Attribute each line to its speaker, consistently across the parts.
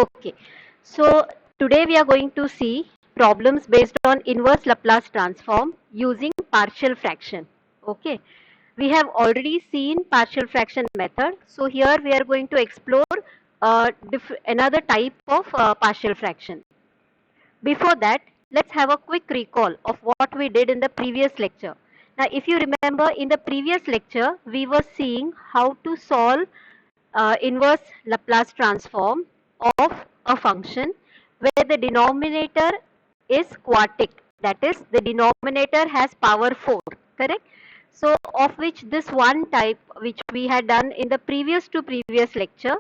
Speaker 1: Okay, so today we are going to see problems based on inverse Laplace transform using partial fraction. Okay, we have already seen partial fraction method. So here we are going to explore another type of partial fraction. Before that, let's have a quick recall of what we did in the previous lecture. Now, if you remember, in the previous lecture, we were seeing how to solve inverse Laplace transform of a function where the denominator is quartic. That is, the denominator has power 4, correct? So, of which this one type, which we had done in the previous lecture,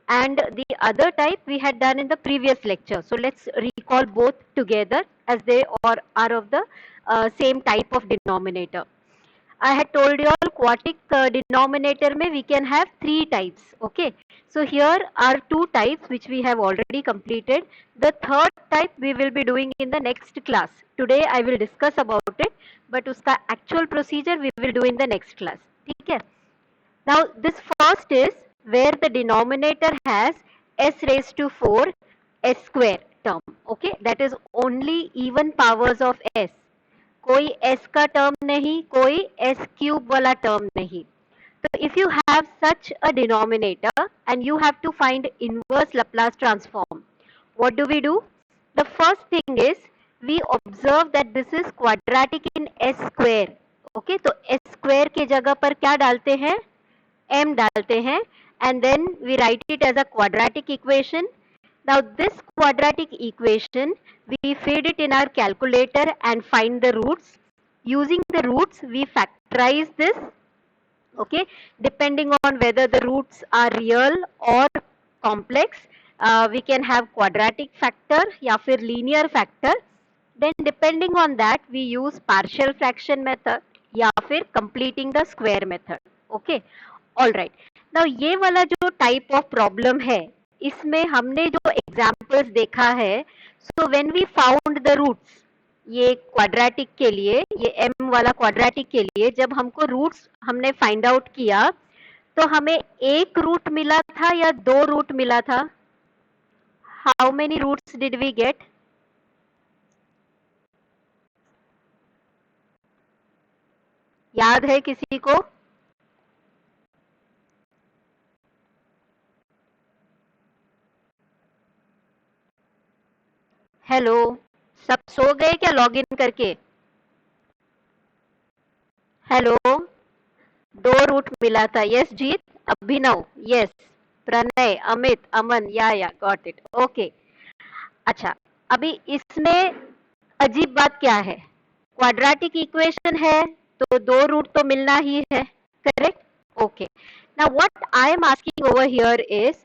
Speaker 1: and the other type we had done in the previous lecture. So let's recall both together as they are of the same type of denominator. I had told you all quartic denominator mein we can have three types. Okay. So here are two types which we have already completed. The third type we will be doing in the next class. Today I will discuss about it, but uska actual procedure we will do in the next class. Okay. Now this first is where the denominator has s raised to 4 s square term. Okay, that is only even powers of s. कोई s का term नहीं, कोई s cube वाला term नहीं. So if you have such a denominator and you have to find inverse Laplace transform, what do? The first thing is we observe that this is quadratic in s square. Okay, तो s square के जगह पर क्या डालते हैं? m डालते हैं and then we write it as a quadratic equation. Now this quadratic equation we feed it in our calculator and find the roots. Using the roots we factorize this. Okay, depending on whether the roots are real or complex, we can have quadratic factor या फिर linear factor. Then depending on that we use partial fraction method या फिर completing the square method. Okay, all right. Now ये वाला जो type of problem है, इसमें हमने जो examples देखा है, so when we found the roots, ये क्वाड्रेटिक के लिए, ये m वाला क्वाड्रेटिक के लिए जब हमको रूट्स हमने फाइंड आउट किया तो हमें एक रूट मिला था या दो रूट मिला था? How many roots did we get? याद है किसी को? हेलो, सब सो गए क्या लॉग इन करके? हेलो, दो रूट मिला था. यस जीत, अभिनव, यस, प्रणय, अमित, अमन, या गॉट इट. ओके, अच्छा, अभी इसमें अजीब बात क्या है? क्वाड्रेटिक इक्वेशन है तो दो रूट तो मिलना ही है, correct? Okay, now what I am asking over here is,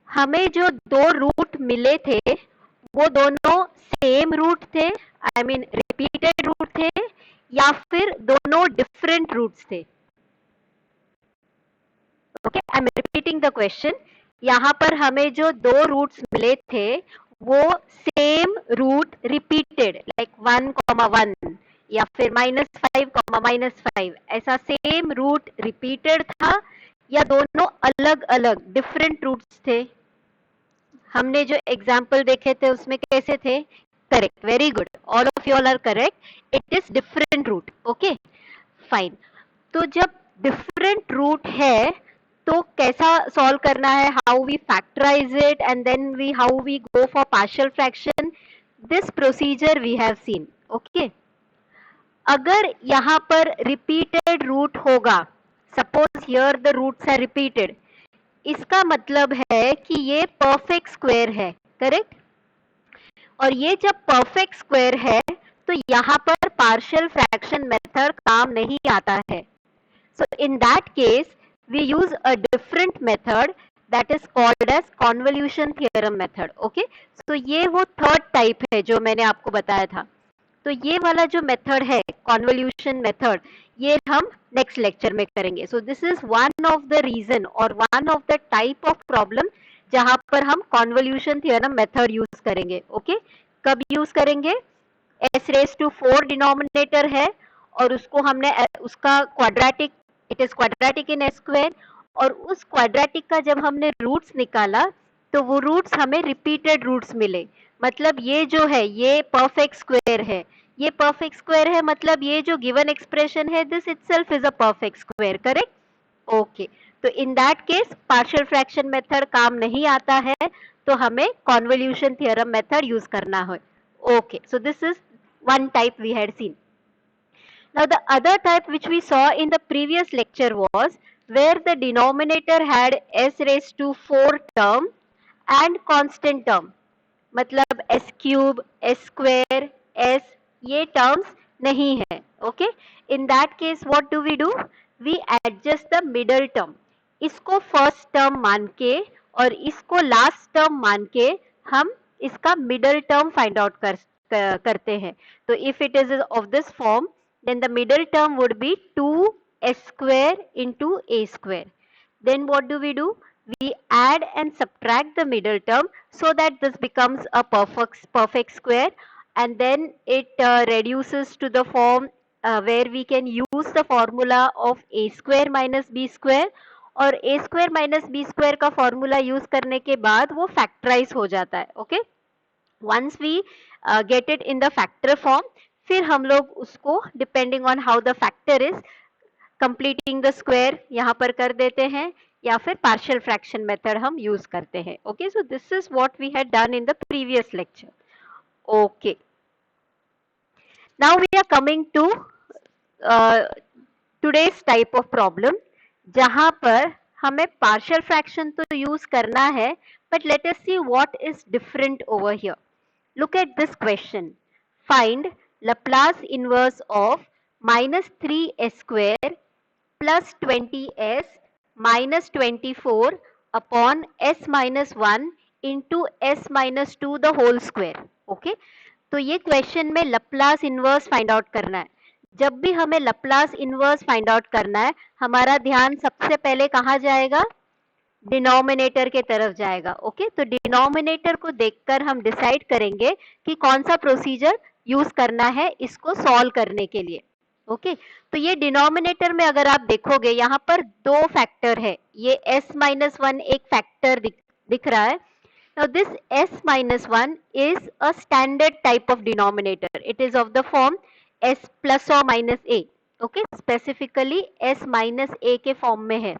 Speaker 1: हमें जो दो रूट मिले थे वो दोनों सेम रूट थे, आई मीन रिपीटेड रूट थे, या फिर दोनों डिफरेंट रूट्स थे? Okay, I am repeating the question. यहाँ पर हमें जो दो रूट्स मिले थे वो सेम रूट रिपीटेड, लाइक 1,1 या फिर -5,-5, ऐसा सेम रूट रिपीटेड था या दोनों अलग अलग डिफरेंट रूट्स थे? हमने जो एग्जाम्पल देखे थे उसमें कैसे थे? Correct, very good, all of you all are correct. It is different root. Okay, fine. तो जब डिफरेंट रूट है तो कैसा सॉल्व करना है? How we factorize it and then we how we go for partial fraction, this procedure we have seen. Okay, अगर यहाँ पर रिपीटेड रूट होगा, suppose here the roots are repeated, इसका मतलब है कि ये परफेक्ट स्क्वायर है, करेक्ट? और ये जब परफेक्ट स्क्वायर है तो यहाँ पर पार्शियल फ्रैक्शन मेथड काम नहीं आता है. So in that case, we use a different method that is called as convolution theorem method. Okay? So ये वो third type है जो मैंने आपको बताया था. तो ये वाला जो मेथड है convolution method, ये हम next lecture में करेंगे. So this is one of the reason or one of the type of problem जहाँ पर हम convolution theorem method use करेंगे. Okay? कब use करेंगे? s raised to 4 denominator है और उसको हमने उसका quadratic, it is quadratic in S square, और उस क्वाड्रेटिक का जब हमने रूट्स निकाला तो वो रूट्स हमें रिपीटेड रूट्स मिले। मतलब ये जो है ये परफेक्ट स्क्वायर है, ये परफेक्ट स्क्वायर है, मतलब ये जो गिवन एक्सप्रेशन है this itself is a perfect square, correct? Okay, तो in that case partial fraction method काम नहीं आता है, तो हमें कॉन्वोल्यूशन थ्योरम मेथड यूज करना है। Okay, so this is one type we had seen. Now the other type which we saw in the previous lecture was where the denominator had s raised to 4 term and constant term. मतलब s cube, s square, s ये terms नहीं है. Okay, in that case what do we do? We adjust the middle term. इसको first term मान के और इसको last term मान के हम इसका middle term find out करते हैं. तो if it is of this form, then the middle term would be 2s square into a square. Then what do? We add and subtract the middle term so that this becomes a perfect square, and then it reduces to the form where we can use the formula of a square minus b square, और a square minus b square का formula use करने के बाद वो factorize हो जाता है. Okay, once we get it in the factor form, फिर हम लोग उसको depending on how the factor is completing the square यहाँ पर कर देते हैं, या फिर पार्शियल फ्रैक्शन मेथड हम यूज करते हैं. Okay, so this is what we had done in the previous lecture. Okay, now we are coming to today's type of problem, जहां पर हमें पार्शियल फ्रैक्शन तो यूज करना है, but let us see what is different over here. Look at this question. Find Laplace inverse of minus 3s square plus 20s minus 24 upon s minus 1 into s minus 2 the whole square. Okay, तो ये question में Laplace inverse find out करना है. जब भी हमें Laplace inverse find out करना है, हमारा ध्यान सबसे पहले कहाँ जाएगा? डिनोमिनेटर के तरफ जाएगा. ओके, तो डिनोमिनेटर को देखकर हम डिसाइड करेंगे कि कौन सा प्रोसीजर यूज करना है इसको सॉल्व करने के लिए. ओके, तो ये डिनोमिनेटर में अगर आप देखोगे यहाँ पर दो फैक्टर है, ये s माइनस वन एक फैक्टर दिख रहा है. Now this s minus 1 is a standard type of denominator. It is of the form s plus or minus a. Okay, specifically s minus a के फॉर्म में है.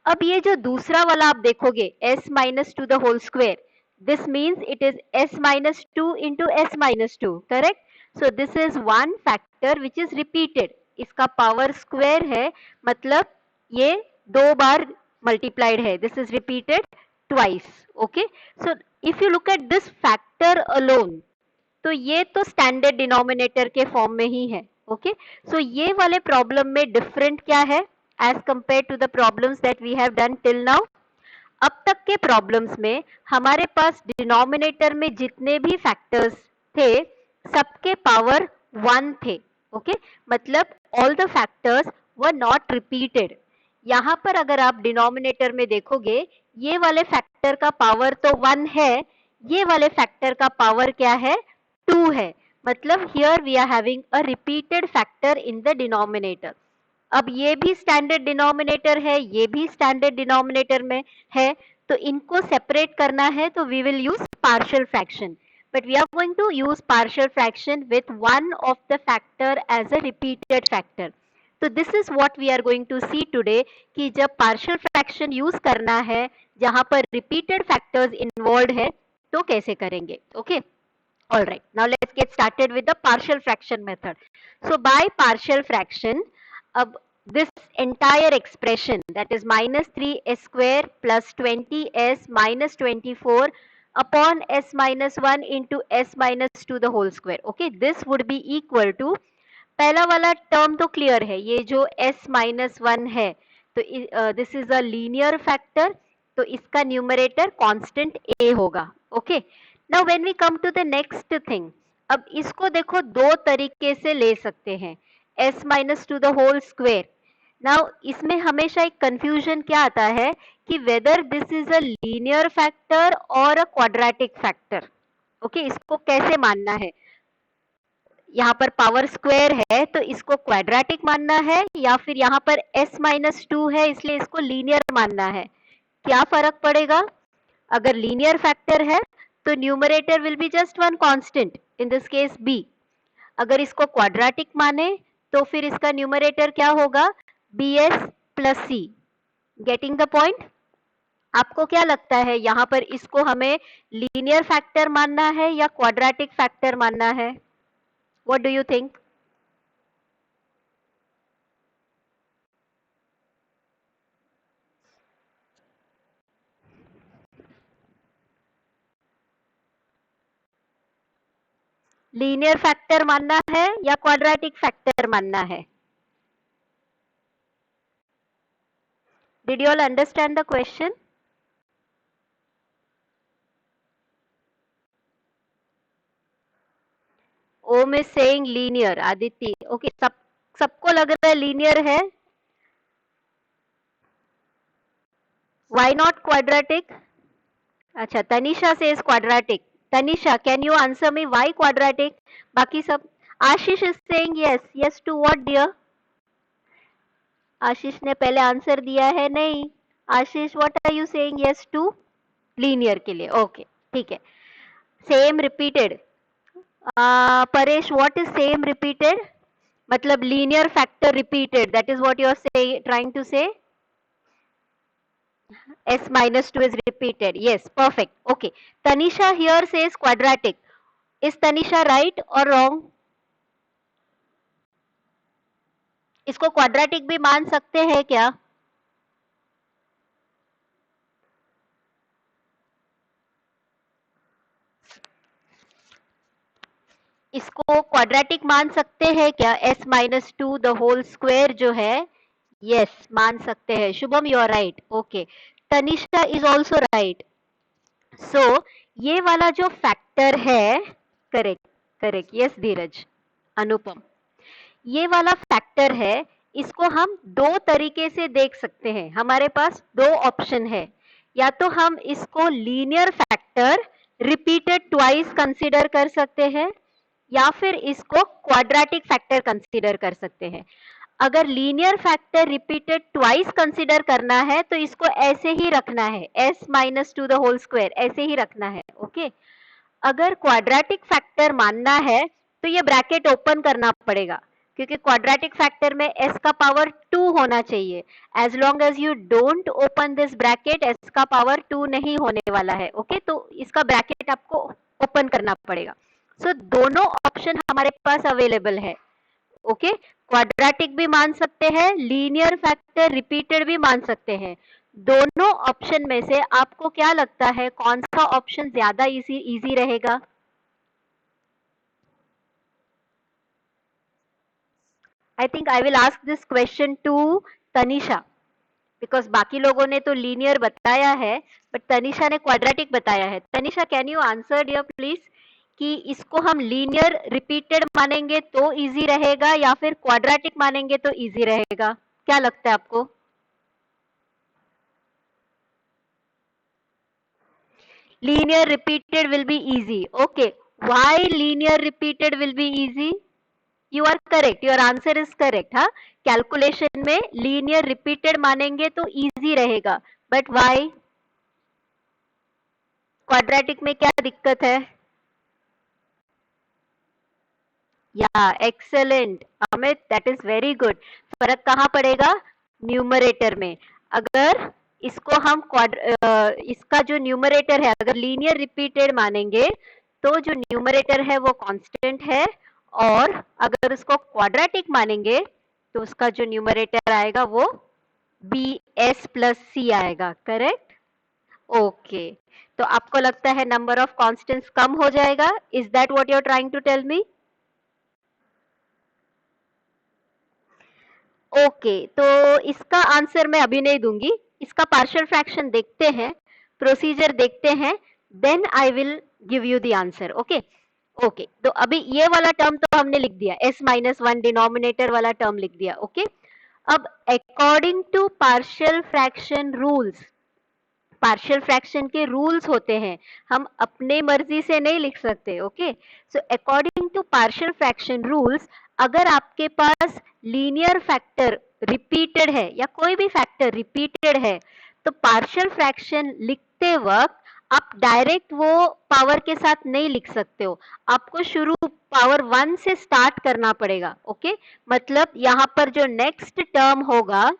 Speaker 1: अब ये जो दूसरा वाला आप देखोगे s minus 2 the whole square, this means it is s minus 2 into s minus 2, correct? So this is one factor which is repeated. इसका पावर स्क्वायर है, मतलब ये दो बार मल्टीप्लाइड है. This is repeated twice. Okay, so if you look at this factor alone, तो ये तो standard denominator के फॉर्म में ही है. ओके, सो ये वाले प्रॉब्लम में डिफरेंट क्या है as compare to the problems that we have done till now? अब तक के प्रॉब्लम्स में हमारे पास डिनोमिनेटर में जितने भी फैक्टर्स थे सबके पावर 1 थे. ओके, मतलब all the factors were not repeated. यहाँ पर अगर आप डिनोमिनेटर में देखोगे, ये वाले फैक्टर का पावर तो 1 है, ये वाले फैक्टर का पावर क्या है? 2 है. मतलब here we are having a repeated factor in the denominator. अब ये भी स्टैंडर्ड डिनोमिनेटर है, ये भी स्टैंडर्ड डिनोमिनेटर में है, तो इनको सेपरेट करना है तो we will use partial fraction. but we are going to use partial fraction with one of the factor as a repeated factor. तो this is what we are going to see today कि जब partial fraction use करना है जहां पर repeated factors involved है तो कैसे करेंगे. Okay, all right, now let's get started with the partial fraction method. So by partial fraction, अब this entire expression, that is minus 3s square plus 20s minus 24 upon s minus 1 into s minus 2 the whole square. Okay, this would be equal to, पहला वाला term तो clear है, ये जो s minus 1 है तो this is a linear factor, तो इसका न्यूमरेटर कांस्टेंट a होगा. Okay, now when we come to the next thing, अब इसको देखो दो तरीके से ले सकते हैं, s minus 2 the whole square. Now इसमें हमेशा एक कंफ्यूजन क्या आता है कि whether this is a linear factor और अ क्वाड्रेटिक फैक्टर. ओके, इसको कैसे मानना है? यहाँ पर पावर स्क्वायर है तो इसको क्वाड्रेटिक मानना है, या फिर यहाँ पर s minus 2 है इसलिए इसको लीनियर मानना है? क्या फर्क पड़ेगा? अगर लीनियर फैक्टर है तो numerator will be just one constant, in this case b. अगर इसको क्वाड्रेटिक माने तो फिर इसका न्यूमरेटर क्या होगा, bs plus c. Getting the point? आपको क्या लगता है यहाँ पर इसको हमें लीनियर फैक्टर मानना है या क्वाड्रेटिक फैक्टर मानना है? What do you think? Linear factor मानना है या क्वाड्रेटिक फैक्टर मानना है? Did you all understand the question? Om is saying linear. Aditi, okay, सबको लग रहा है लीनियर है. Why not quadratic? अच्छा, Tanisha says quadratic. Tanisha, can you answer me why quadratic? बाकी सब. Ashish is saying yes. Yes to what, dear? आशीष ने पहले आंसर दिया है नहीं. आशीष, what are you saying yes to? Linear के लिए. ओके, ठीक है. Same repeated. Paresh, what is same repeated? मतलब linear factor repeated, that is what you are trying to say? S minus 2 is repeated. Yes, perfect. Okay. Tanisha here says quadratic. Is Tanisha right or wrong? इसको quadratic भी मान सकते हैं क्या? इसको quadratic मान सकते हैं क्या? s minus 2 the whole square जो है, yes, मान सकते हैं. Shubham, you are right. Okay. Tanisha is also right. So ये वाला जो फैक्टर है, करेक्ट करेक्ट, यस धीरज. अनुपम, ये वाला फैक्टर है, इसको हम दो तरीके से देख सकते हैं. हमारे पास दो ऑप्शन है. या तो हम इसको linear factor repeated twice consider कर सकते हैं या फिर इसको क्वाड्रेटिक फैक्टर कंसीडर कर सकते हैं. अगर linear factor repeated twice consider करना है तो इसको ऐसे ही रखना है, s minus to the whole square, ऐसे ही रखना है. ओके. अगर क्वाड्रेटिक फैक्टर मानना है तो ये ब्रैकेट ओपन करना पड़ेगा, क्योंकि क्वाड्रेटिक फैक्टर में s का पावर 2 होना चाहिए. As long as you don't open this bracket, s का पावर 2 नहीं होने वाला है. ओके, तो इसका ब्रैकेट आपको ओपन करना पड़ेगा. सो दोनों ऑप्शन हमारे पास अवेलेबल है. ओके, क्वाड्रेटिक भी मान सकते हैं, लीनियर फैक्टर रिपीटेड भी मान सकते हैं. दोनों ऑप्शन में से आपको क्या लगता है कौन सा ऑप्शन ज्यादा इजी रहेगा? I think I will ask this question to Tanisha, because बाकी लोगों ने तो लीनियर बताया है बट तनिषा ने क्वाड्रेटिक बताया है. Tanisha, can you answer dear please कि इसको हम लीनियर रिपीटेड मानेंगे तो इजी रहेगा या फिर क्वाड्रेटिक मानेंगे तो इजी रहेगा? क्या लगता है आपको? Linear repeated will be easy. Okay. Why linear repeated will be easy? You are correct. Your answer is correct. हाँ, कैलकुलेशन में linear repeated मानेंगे तो easy रहेगा. But why? क्वाड्रेटिक में क्या दिक्कत है? या excellent Amit, that is very good. फर्क कहाँ पड़ेगा? न्यूमरेटर में. अगर इसको हम इसका जो न्यूमरेटर है अगर लीनियर रिपीटेड मानेंगे तो जो न्यूमरेटर है वो कांस्टेंट है, और अगर उसको क्वाड्रेटिक मानेंगे तो उसका जो न्यूमरेटर आएगा वो bs प्लस c आएगा. करेक्ट? ओके. तो आपको लगता है नंबर ऑफ कॉन्स्टेंट्स कम हो जाएगा? Is that what you are trying to tell me? Okay, तो इसका आंसर मैं अभी नहीं दूंगी. इसका पार्शियल फ्रैक्शन देखते हैं, प्रोसीजर देखते हैं, then I will give you the answer. Okay okay. तो अभी ये वाला टर्म तो हमने लिख दिया, s माइनस 1 डिनोमिनेटर वाला टर्म लिख दिया. ओके. अब according to partial fraction rules, partial fraction के रूल्स होते हैं, हम अपने मर्जी से नहीं लिख सकते. Okay. So according to partial fraction rules, अगर आपके पास लीनियर फैक्टर रिपीटेड है या कोई भी फैक्टर रिपीटेड है तो पार्शियल फ्रैक्शन लिखते वक्त आप डायरेक्ट वो पावर के साथ नहीं लिख सकते हो, आपको शुरू पावर 1 से स्टार्ट करना पड़ेगा। ओके, मतलब यहाँ पर जो नेक्स्ट टर्म होगा,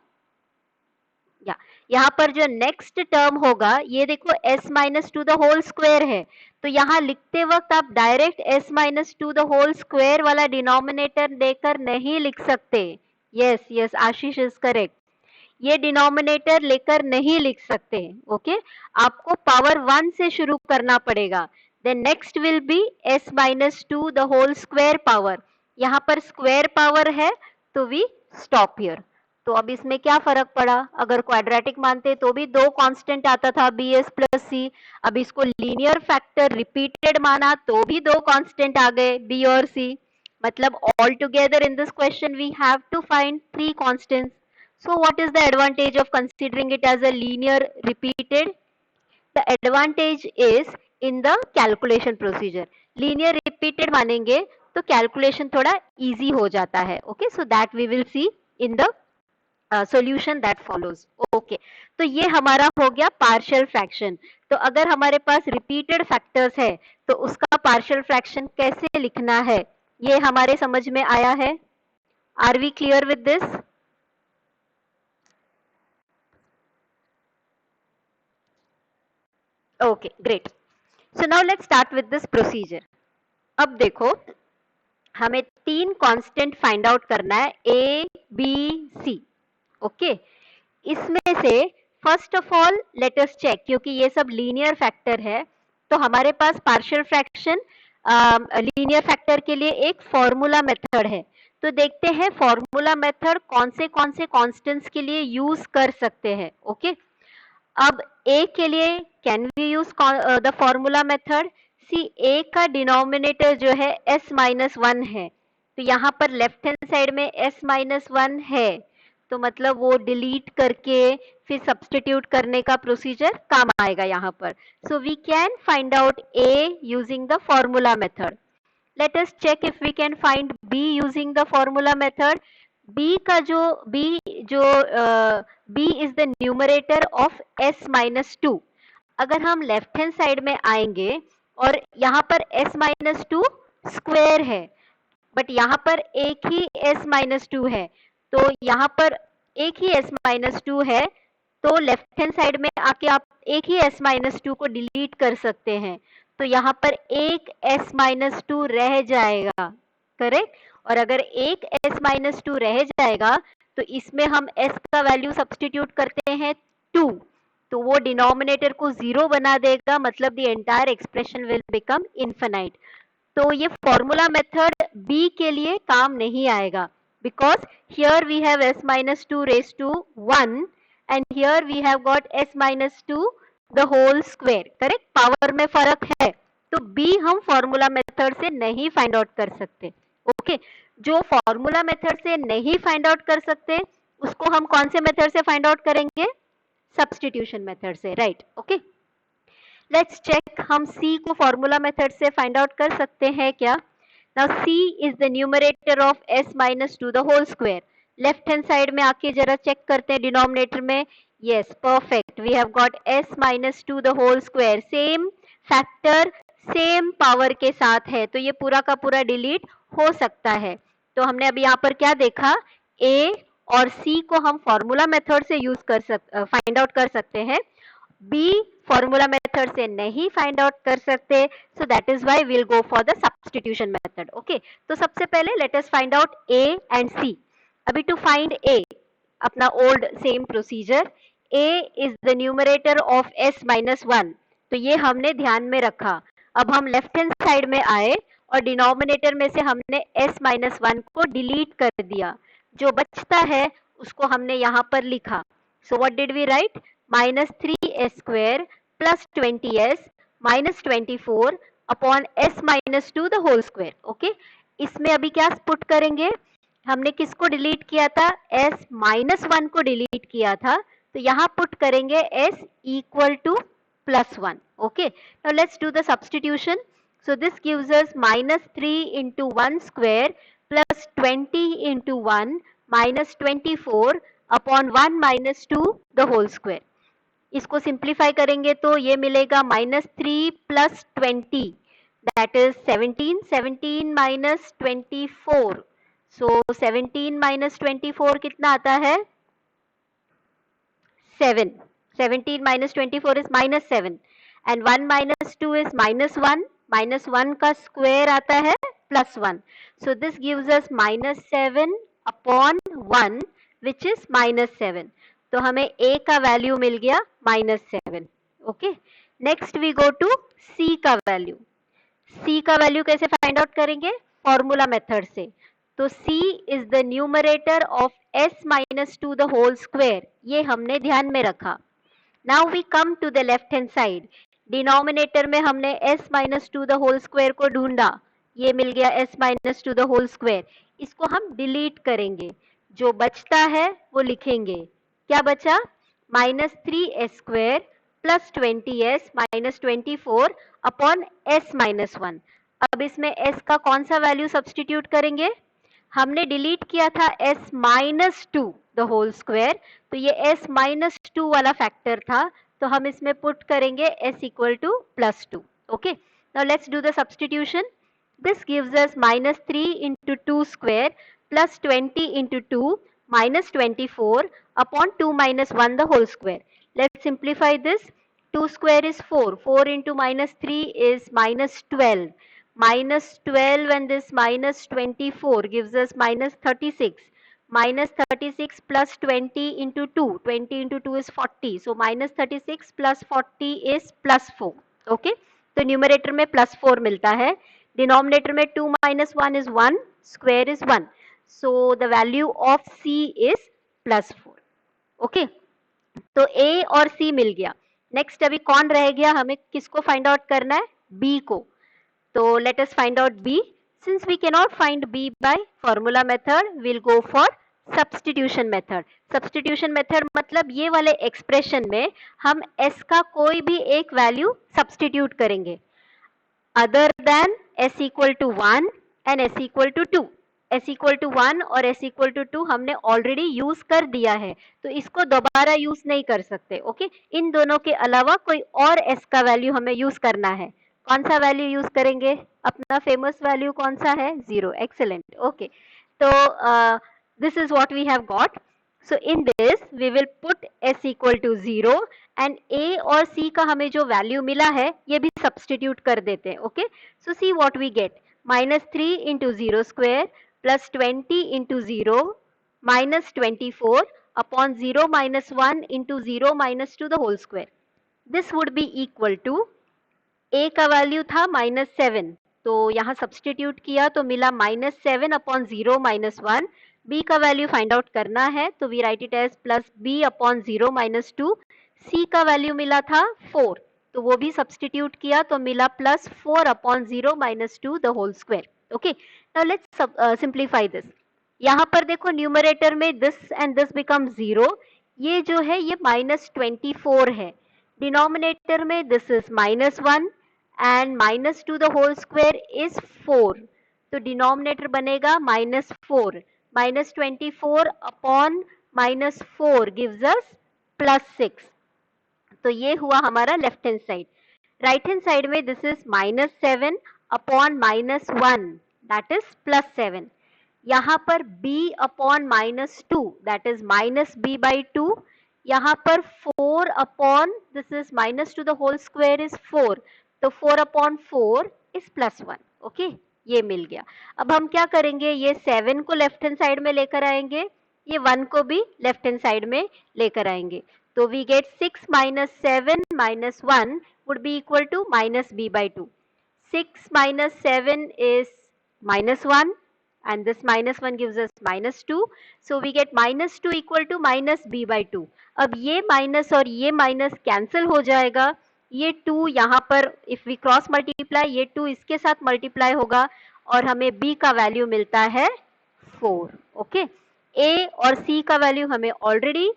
Speaker 1: या यहाँ पर जो नेक्स्ट टर्म होगा, ये देखो s minus to the whole square है, तो यहाँ लिखते वक्त आप direct s minus to the whole square वाला डिनोमिनेटर देकर नहीं लिख सकते। Yes yes, Ashish is correct, ये डिनोमिनेटर लेकर नहीं लिख सकते। ओके, आपको पावर 1 से शुरू करना पड़ेगा। Then next will be s minus to the whole square power, यहाँ पर स्क्वायर पावर है तो वी स्टॉप हियर। तो अब इसमें क्या फर्क पड़ा, अगर क्वाड्रेटिक मानते तो भी दो कांस्टेंट आता था बी एस प्लस सी, अब इसको लीनियर फैक्टर रिपीटेड माना तो भी दो कांस्टेंट आ गए बी और सी, मतलब all together in this question we have to find three constants. So what is the advantage of considering it as a linear repeated? The advantage is in the calculation procedure. Linear repeated मानेंगे तो calculation थोड़ा easy हो जाता है. Okay, so that we will see in the solution that follows. Okay, तो ये हमारा हो गया partial fraction. तो अगर हमारे पास repeated factors है तो उसका partial fraction कैसे लिखना है, ये हमारे समझ में आया है? Are we clear with this? Okay, great. So now let's start with this procedure. अब देखो, हमें तीन कांस्टेंट फाइंड आउट करना है ए बी सी। ओके, इसमें से first of all let us check, क्योंकि ये सब लीनियर फैक्टर है तो हमारे पास पार्शियल फ्रैक्शन लीनियर फैक्टर के लिए एक फॉर्मूला मेथड है। तो देखते हैं फॉर्मूला मेथड कौन से कांस्टेंट्स के लिए यूज कर सकते हैं। ओके, अब a के लिए can we use the formula method. See, a का डिनोमिनेटर जो है s माइनस वन है, तो यहाँ पर लेफ्ट हैंड साइड में s माइनस वन है, तो मतलब वो डिलीट करके फिर सब्सटीट्यूट करने का प्रोसीजर काम आएगा यहाँ पर। So we can find out a using the formula method. Let us check if we can find b using the formula method. b का जो b is the numerator of s minus two. अगर हम left hand side में आएंगे और यहाँ पर s minus to square है, बट यहाँ पर एक ही s माइनस टू है, तो यहाँ पर एक ही s माइनस टू है, तो लेफ्ट हैंड साइड में आके आप एक ही s माइनस टू को डिलीट कर सकते हैं, तो यहाँ पर एक s माइनस टू रह जाएगा, करेक्ट। और अगर एक s माइनस टू रह जाएगा तो इसमें हम s का वैल्यू सब्सटीट्यूट करते हैं 2, तो वो डिनोमिनेटर को 0 बना देगा, मतलब the entire expression will become infinite. तो ये फॉर्मूला मेथड b के लिए काम नहीं आएगा, because here we have s minus two raise to 1 and here we have got s minus to the whole square, correct. Power में फर्क है, तो b हम फॉर्मूला मेथड से नहीं फाइंड आउट कर सकते। ओके, जो फॉर्मूला मेथड से नहीं फाइंड आउट कर सकते उसको हम कौन से मेथड से फाइंड आउट करेंगे, सब्सटीट्यूशन मेथड से, राइट। ओके, लेट्स चेक, हम c को फॉर्मूला मेथड से फाइंड आउट कर सकते हैं क्या। Now c is the numerator of s minus to the whole square. Left hand side में आके जरा चेक करते हैं डिनोमिनेटर में, yes, perfect, we have got s minus 2 the whole square, same factor same power के साथ है, तो ये पूरा का पूरा डिलीट हो सकता है। तो हमने अभी यहाँ पर क्या देखा, a और c को हम फॉर्मूला मेथड से यूज कर फाइंड आउट कर सकते हैं, b फॉर्मूला मेथड से नहीं फाइंड आउट कर सकते, so that is why we'll go for the substitution method. Okay, तो सबसे पहले let us find out a and c। अभी टू फाइंड a, अपना old same procedure, a is the numerator of s minus one, तो ये हमने ध्यान में रखा। अब हम लेफ्ट हैंड साइड में आए और डिनोमिनेटर में से हमने s माइनस वन को डिलीट कर दिया, जो बचता है उसको हमने यहाँ पर लिखा। So what did we write, minus three s square plus 20s minus 24 upon s minus to the whole square. Okay, इसमें अभी क्या पुट करेंगे, हमने किसको डिलीट किया था, s माइनस वन को डिलीट किया था, तो यहाँ पुट करेंगे s equal to plus one. Okay, now let's do the substitution. So this gives us minus three into one square plus 20 into one minus 24 upon one minus to the whole square. इसको simplify करेंगे तो ये मिलेगा -3 + 20 that is 17, 17 - 24, सो 17 - 24 कितना आता है 7, 17 - 24 is -7 and 1 - 2 is -1, -1 का square आता है +1, so this gives us -7 upon 1 which is -7, तो हमें a का वैल्यू मिल गया -7. Okay, next we go to c का वैल्यू. c का वैल्यू कैसे फाइंड आउट करेंगे, फॉर्मूला मेथड से. तो c is the numerator of s - 2 the whole square, ये हमने ध्यान में रखा. Now we come to the left hand side. Denominator में हमने s - 2 द होल स्क्वायर को ढूंढा, ये मिल गया s - 2 द होल स्क्वायर. इसको हम डिलीट करेंगे, जो बचता है वो लिखेंगे. क्या बचा, -3s² + 20s - 24 अपॉन s - 1. अब इसमें s का कौन सा वैल्यू सब्सटीट्यूट करेंगे, हमने डिलीट किया था s - 2 द होल स्क्वायर, तो ये s - 2 वाला फैक्टर था, तो हम इसमें पुट करेंगे s = +2. Okay, now let's do the substitution. This gives us -3 × 2 square plus 20 × 2 minus 24 upon 2 minus 1 the whole square. Let's simplify this. 2 square is 4. 4 into -3 is -12. -12 and this -24 gives us -36. -36 plus 20 into 2. 20 into 2 is 40. So -36 plus 40 is +4. Okay. तो numerator में +4 मिलता है. Denominator में 2 minus 1 is 1. Square is 1. So the value of C is +4. Okay. तो A और C मिल गया. Next अभी कौन रह गया, हमें किसको फाइंड आउट करना है, B को. तो let us find out B. Since we cannot find B by formula method, we'll go for substitution method. Substitution method मतलब ये वाले एक्सप्रेशन में हम S का कोई भी एक वैल्यू सब्सटीट्यूट करेंगे other than s equal to 1 and s equal to 2. s equal to 1 और s equal to 2 हमने ऑलरेडी यूज कर दिया है, तो इसको दोबारा यूज नहीं कर सकते. ओके, इन दोनों के अलावा कोई और s का वैल्यू हमें यूज करना है. कौन सा वैल्यू यूज करेंगे, अपना फेमस वैल्यू कौन सा है, 0. एक्सेलेंट. ओके, तो this is what we have got. So in this we will put s equal to 0 and a और c का हमें जो वैल्यू मिला है ये भी सब्सटीट्यूट कर देते हैं. Okay, so see what we get, -3 into 0 square plus 20 into 0 minus 24 upon 0 minus 1 into 0 minus 2 the whole square. This would be equal to, a का वैल्यू था -7, तो यहाँ सब्सटीट्यूट किया तो मिला -7 अपॉन 0 -1. b का वैल्यू फाइंड आउट करना है, तो we write it as +b upon 0 -2. c का वैल्यू मिला था 4, तो वो भी सब्सटीट्यूट किया तो मिला +4 upon 0 -2 the whole square. Okay, now let's simplify this. यहाँ पर देखो न्यूमरेटर में दिस एंड दिस बिकम 0, ये जो है ये -24 है. डिनोमिनेटर में this is -1 and -2 the whole square is 4, तो डिनोमिनेटर बनेगा -4. -24 upon -4 gives us +6. तो ये हुआ हमारा left hand side. Right hand side में this is -7 upon -1 that is +7. यहाँ पर b upon -2 that is -b/2. यहाँ पर 4 upon this is -2 the whole square is 4, तो 4 अपॉन 4 इज +1. ओके, ये मिल गया. अब हम क्या करेंगे, ये 7 को लेफ्ट हैंड साइड में लेकर आएंगे, ये 1 को भी लेफ्ट हैंड साइड में लेकर आएंगे, तो we gate 6 minus 7 minus 1 would be equal to -b/2. 6 minus 7 is -1 and this -1 gives us -2, so we get -2 equal to -b/2. अब ये माइनस और ये माइनस कैंसिल हो जाएगा, ये 2 यहाँ पर इफ वी क्रॉस मल्टीप्लाई, ये 2 इसके साथ मल्टीप्लाई होगा और हमें b का वैल्यू मिलता है 4. ओके, a और c का वैल्यू हमें already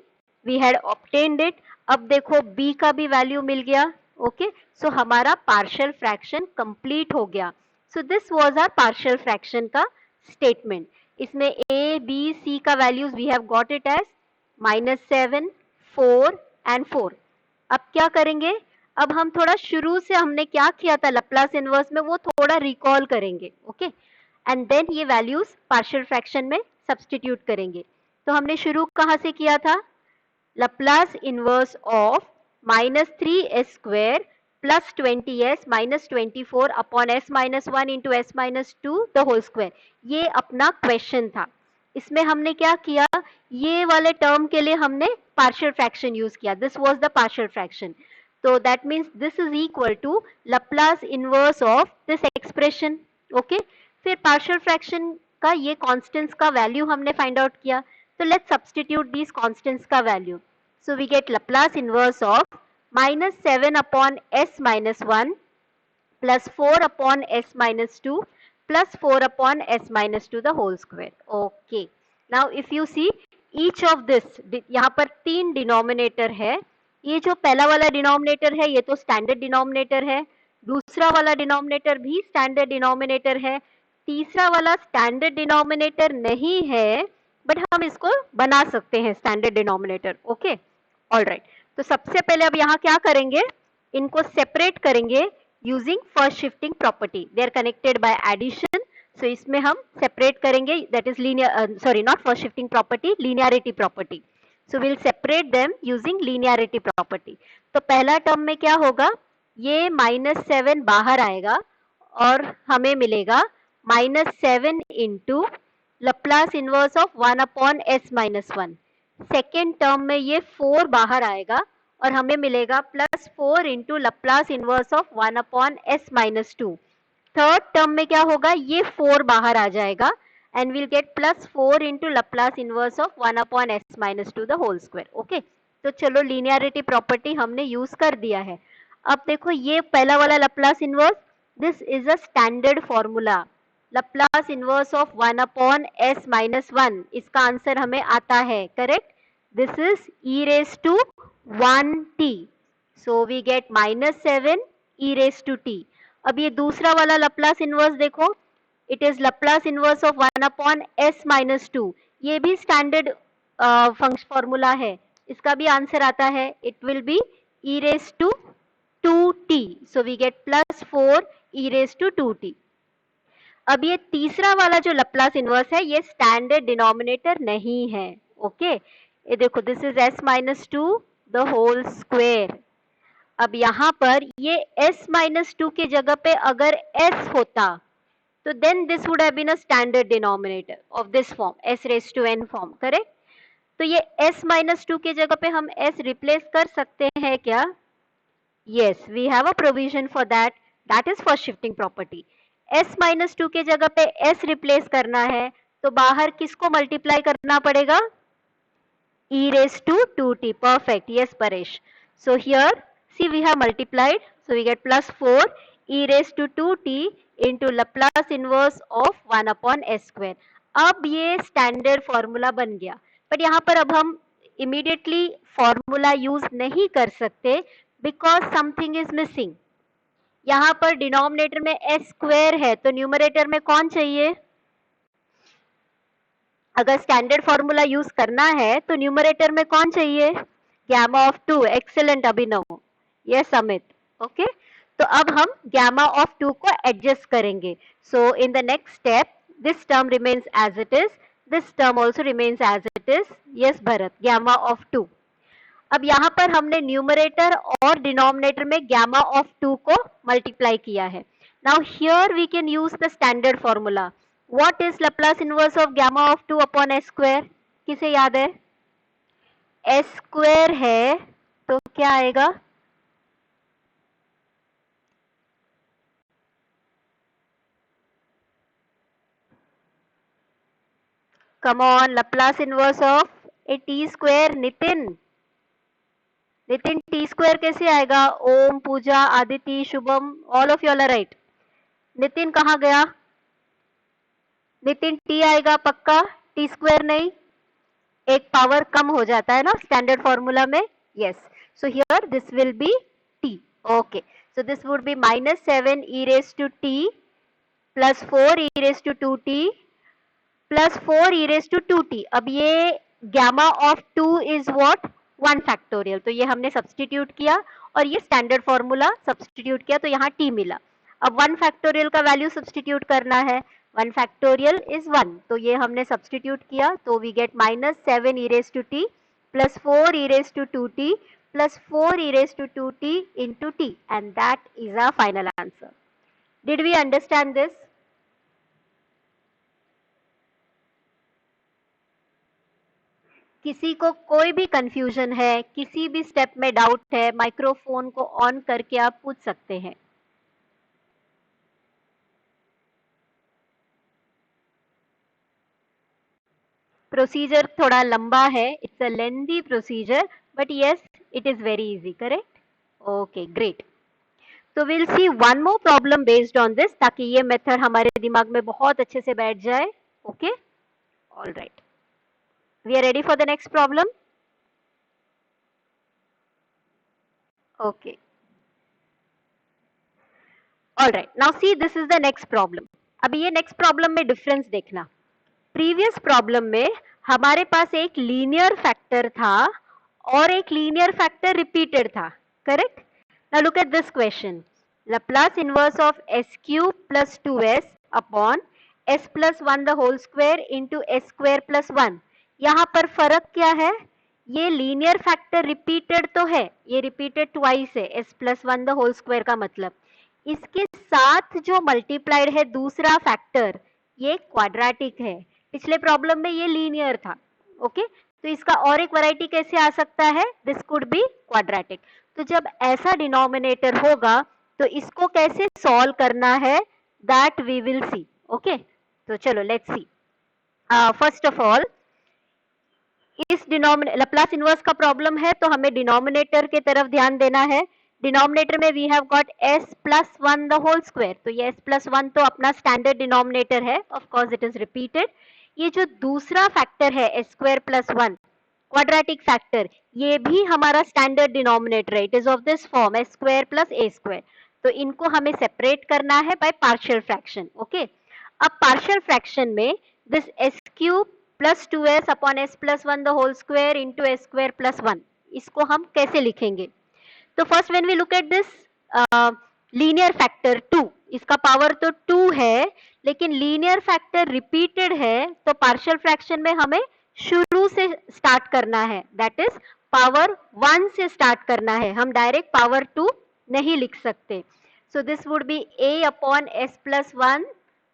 Speaker 1: we had obtained it. अब देखो b का भी वैल्यू मिल गया. ओके, सो हमारा पार्शियल फ्रैक्शन कंप्लीट हो गया. So this was our partial fraction का स्टेटमेंट. इसमें a b c का values we have got it as -7, 4 and 4. अब क्या करेंगे, अब हम थोड़ा शुरू से हमने क्या किया था लैप्लास इनवर्स में वो थोड़ा रिकॉल करेंगे, ओके, एंड देन ये वैल्यूज पार्शियल फ्रैक्शन में सब्स्टिट्यूट करेंगे। तो हमने शुरू कहाँ से किया था, Laplace inverse of minus 3s square plus 20s minus 24 upon s minus 1 into s minus 2 the whole square, ये अपना क्वेश्चन था। इसमें हमने क्या किया, ये वाले टर्म के लिए हमने पार्शियल फ्रैक्शन यूज किया, this was the partial fraction, तो that means this is equal to Laplace inverse of this expression, okay. फिर पार्शियल फ्रैक्शन का ये कांस्टेंट्स का वैल्यू हमने फाइंड आउट किया, so let's substitute these constants का value. So we get Laplace inverse of minus 7 upon s minus 1 plus 4 upon s minus 2 plus 4 upon s minus 2 the whole square. Okay. Now if you see each of this, यहाँ पर 3 denominator है, ये जो पहला वाला denominator है ये तो standard denominator है, दूसरा वाला denominator भी standard denominator है, तीसरा वाला standard denominator नहीं है, बट हम इसको बना सकते हैं स्टैंडर्ड डिनोमिनेटर, ओके, ऑलराइट। तो सबसे पहले अब यहाँ क्या करेंगे, इनको सेपरेट करेंगे using first shifting property, they are connected by addition, so इसमें हम सेपरेट करेंगे, that is linear, sorry not first shifting property, linearity property, so will separate them using linearity property. तो पहला टर्म में क्या होगा, ये -7 बाहर आएगा और हमें मिलेगा -7 into Laplace inverse of 1 upon s minus 1. Second term में ये 4 बाहर आएगा और हमें मिलेगा +4 into Laplace inverse of 1 upon s minus 2. Third term में क्या होगा, ये 4 बाहर आ जाएगा and we'll get +4 into Laplace inverse of 1 upon s minus 2 the whole square. Okay, तो चलो लीनियरिटी प्रॉपर्टी हमने यूज कर दिया है। अब देखो ये पहला वाला Laplace inverse, this is a standard formula, Laplace inverse of 1 upon s minus 1, इसका आंसर हमें आता है, correct, this is e raised to 1t, so we get -7 e raised to t। अब ये दूसरा वाला Laplace inverse देखो, it is Laplace inverse of 1 upon s minus 2, ये भी स्टैंडर्ड फॉर्मूला है, इसका भी आंसर आता है, it will be e raised to 2t, so we get +4 e raised to 2t। अब ये तीसरा वाला जो लप्लास इनवर्स है ये स्टैंडर्ड डिनोमिनेटर नहीं है, ओके, ये देखो this is s minus 2 the whole square. अब यहाँ पर ये s माइनस 2 के जगह पे अगर s होता तो then this would have been a standard denominator of this form, s raise to n form, correct. तो ये s माइनस 2 के जगह पे हम s रिप्लेस कर सकते हैं क्या, yes we have a provision for that, that is for shifting property। s minus 2 के जगह पे s रिप्लेस करना है तो बाहर किसको मल्टीप्लाई करना पड़ेगा, e raised to 2t, perfect, yes Paresh, so here see we have multiplied, so we get +4 e raised to 2t into Laplace inverse of 1 upon s square। अब ये स्टैंडर्ड फॉर्मूला बन गया, बट यहाँ पर अब हम इमीडिएटली फॉर्मूला यूज नहीं कर सकते बिकॉज समथिंग इज मिसिंग। यहाँ पर डिनोमिनेटर में s स्क्वायर है तो न्यूमरेटर में कौन चाहिए, अगर स्टैंडर्ड फॉर्मूला यूज करना है तो न्यूमरेटर में कौन चाहिए, gamma of 2, excellent Abhinav, yes Amit, okay. तो अब हम गैमा ऑफ 2 को एडजस्ट करेंगे, so in the next step this term remains as it is, this term also remains as it is, yes Bharat, gamma of 2। अब यहाँ पर हमने न्यूमरेटर और डिनोमिनेटर में गैमा ऑफ 2 को मल्टीप्लाई किया है। Now here we can use the standard formula, what is Laplace inverse of gamma of 2 upon s square, किसे याद है, s स्क्वायर है तो क्या आएगा, come on, Laplace inverse of a t square, Nitin, Nitin t square कैसे आएगा, Om, Pooja, Aditi, Shubham, all of you are right, Nitin कहाँ गया, नितिन टी आएगा पक्का, टी स्क्वायर नहीं, एक पावर कम हो जाता है ना स्टैंडर्ड फॉर्मूला में, yes, so here this will be T, okay, so this would B -7 e raised to t +4 e raised to 2t +4 e raised to 2t। अब ये gamma of 2 is what, 1 factorial, तो ये हमने substitute किया और ये standard formula substitute किया तो यहाँ t मिला। अब 1 फैक्टोरियल का वैल्यू सब्सटीट्यूट करना है, 1 फैक्टोरियल इज 1, तो ये हमने सब्सटीट्यूट किया तो we gate -7 e raised to t plus 4 e raised to 2t plus 4 e raised to 2t into t, and that is our final answer. Did we understand this? किसी को कोई भी confusion है, किसी भी स्टेप में डाउट है, microphone को ऑन करके आप पूछ सकते हैं। प्रोसीजर थोड़ा लंबा है, it's a lengthy procedure, but yes it is very easy, correct? Okay great. तो will see one more problem based on this, ताकि ये मेथड हमारे दिमाग में बहुत अच्छे से बैठ जाए। Okay, all right, we are ready for the next problem. Okay, all right, now see this is the next problem. अभी ये नेक्स्ट प्रॉब्लम में डिफरेंस देखना। प्रीवियस प्रॉब्लम में हमारे पास एक लीनियर फैक्टर था और एक लीनियर फैक्टर रिपीटेड था, correct? Now look at this question, Laplace inverse of s cube plus 2s upon s plus 1 the whole square into s square plus 1। यहाँ पर फर्क क्या है? ये लीनियर फैक्टर रिपीटेड तो है, ये रिपीटेड ट्वाइस है, s plus 1 the whole square का मतलब। इसके साथ जो मल्टीप्लाइड है दूसरा फैक्टर, ये क्वाड्रेटिक है। पिछले प्रॉब्लम में ये लीनियर था, ओके? तो इसका और एक वैरायटी कैसे आ सकता है? This could be quadratic. तो जब ऐसा डिनोमिनेटर होगा तो इसको कैसे सॉल्व करना है, that we will see. Okay, तो चलो let's see. First of all, इस लैप्लास इनवर्स का प्रॉब्लम है तो हमें डिनोमिनेटर के तरफ ध्यान देना है। डिनोमिनेटर में we have got s plus 1 the whole square, तो ये s प्लस 1 तो अपना स्टैंडर्ड डिनोमिनेटर है, of course it is repeated. ये जो दूसरा फैक्टर है s square plus 1, quadratic factor, ये भी हमारा स्टैंडर्ड डिनोमिनेटर है, it is of this form s square plus a square. तो इनको हमें सेपरेट करना है बाय पार्शियल फ्रैक्शन। ओके, अब पार्शियल फ्रैक्शन में this s cube plus 2s upon s plus 1 the whole square into s square plus 1, इसको हम कैसे लिखेंगे? तो first when we look at this linear factor 2, इसका पावर तो 2 है लेकिन लीनियर फैक्टर रिपीटेड है, तो पार्शियल फ्रैक्शन में हमें शुरू से स्टार्ट करना है, दैट इज पावर 1 से स्टार्ट करना है, हम डायरेक्ट पावर 2 नहीं लिख सकते। So this would be a upon s plus 1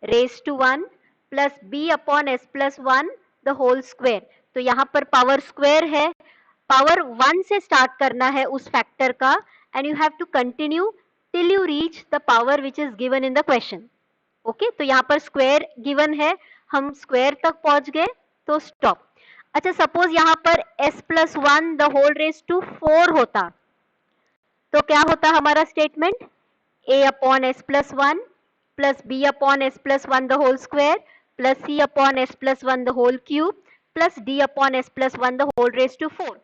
Speaker 1: raise to 1 plus b upon s plus 1 the whole square. तो यहाँ पर पावर स्क्वायर है, पावर 1 से स्टार्ट करना है उस फैक्टर का, and you have to continue till you reach the power which is given in the question. Okay, तो यहाँ पर स्क्वायर गिवन है, हम स्क्वायर तक पहुंच गए तो स्टॉप। अच्छा, सपोज यहाँ पर s plus 1 the whole raise to 4 होता, तो क्या होता हमारा statement? a upon s plus 1 plus b upon s plus 1 the whole square plus c upon s plus 1 the whole cube plus d upon s plus 1 the whole raise to 4।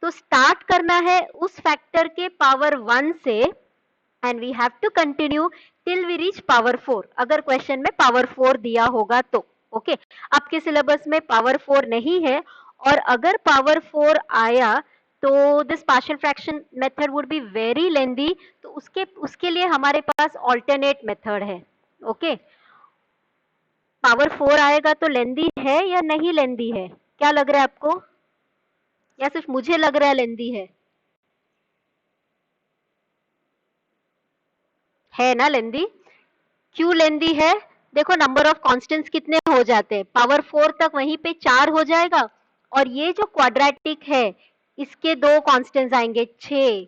Speaker 1: तो start करना है उस factor के power 1 से and we have to continue till we reach power 4, अगर question में power 4 दिया होगा तो। ओके, आपके सिलेबस में पावर 4 नहीं है, और अगर पावर 4 आया तो this partial fraction method would be very lengthy, तो उसके लिए हमारे पास ऑल्टरनेट मेथड है। ओके, पावर 4 आएगा तो लेंदी है या नहीं लेंदी है? क्या लग रहा है आपको, या सिर्फ मुझे लग रहा है लेंदी है ना लेंदी? क्यों लेंदी है? देखो नंबर ऑफ कांस्टेंट्स कितने हो जाते हैं, पावर 4 तक वहीं पे 4 हो जाएगा, और ये जो क्वाड्रेटिक है इसके 2 कांस्टेंट्स आएंगे 6।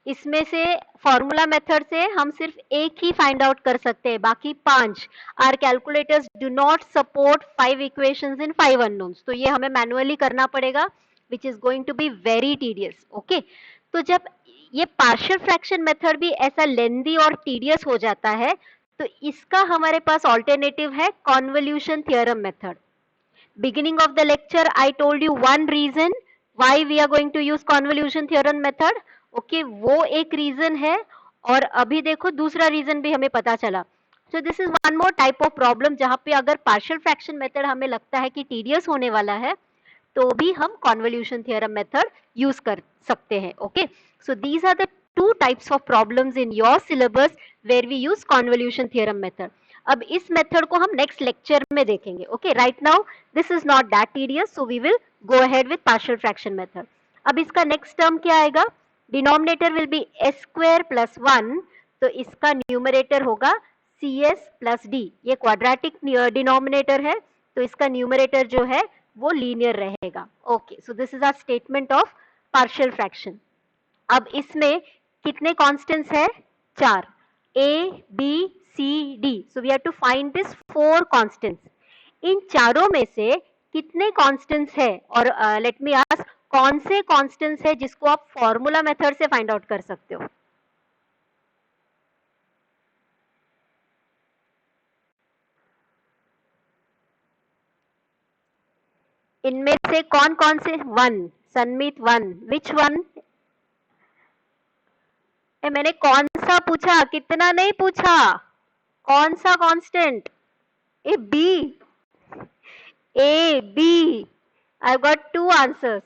Speaker 1: इसमें से फॉर्मूला मेथड से हम सिर्फ एक ही फाइंड आउट कर सकते हैं, बाकी 5। Our calculators do not support 5 equations in 5 unknowns, तो ये हमें मैनुअली करना पड़ेगा, which is going to be very tedious. Okay, तो जब ये पार्शियल फ्रैक्शन मेथड भी ऐसा लेंदी और टीडियस हो जाता है, तो इसका हमारे पास ऑल्टरनेटिव है convolution theorem method. Beginning of the lecture I told you one reason why we are going to use convolution theorem method। Okay, वो एक रीजन है, और अभी देखो दूसरा रीजन भी हमें पता चला। सो this is one more type of problem जहां पे अगर पार्शियल फ्रैक्शन मेथड हमें लगता है कि टीडियस होने वाला है, तो भी हम कॉन्वोल्यूशन थ्योरम मेथड यूज कर सकते हैं. Okay, so these are the two types of problems in your syllabus where we use convolution theorem method. अब इस मेथड को हम नेक्स्ट लेक्चर में देखेंगे. Okay, right now this is not that tedious, so we will go ahead with partial fraction method. अब इसका next term क्या आएगा? Denominator will be s square plus 1, तो इसका न्यूमरेटर होगा cs प्लस d. ये क्वाड्रेटिक डिनोमिनेटर है, तो इसका न्यूमरेटर जो है वो लीनियर रहेगा. Okay, so this is our statement of partial fraction. अब इसमें कितने कांस्टेंट्स है? 4, a b c d. So we have to find this 4 constants. इन चारों में से कितने कांस्टेंट्स है? और लेट मी आस्क, कौन से कांस्टेंट्स है जिसको आप फॉर्मूला मेथड से फाइंड आउट कर सकते हो? इनमें से कौन कौन से? 1, सनमीत 1, विच वन? मैंने कौन सा पूछा, कितना नहीं पूछा. कौन सा constant? A B. A, B. I've got 2 answers.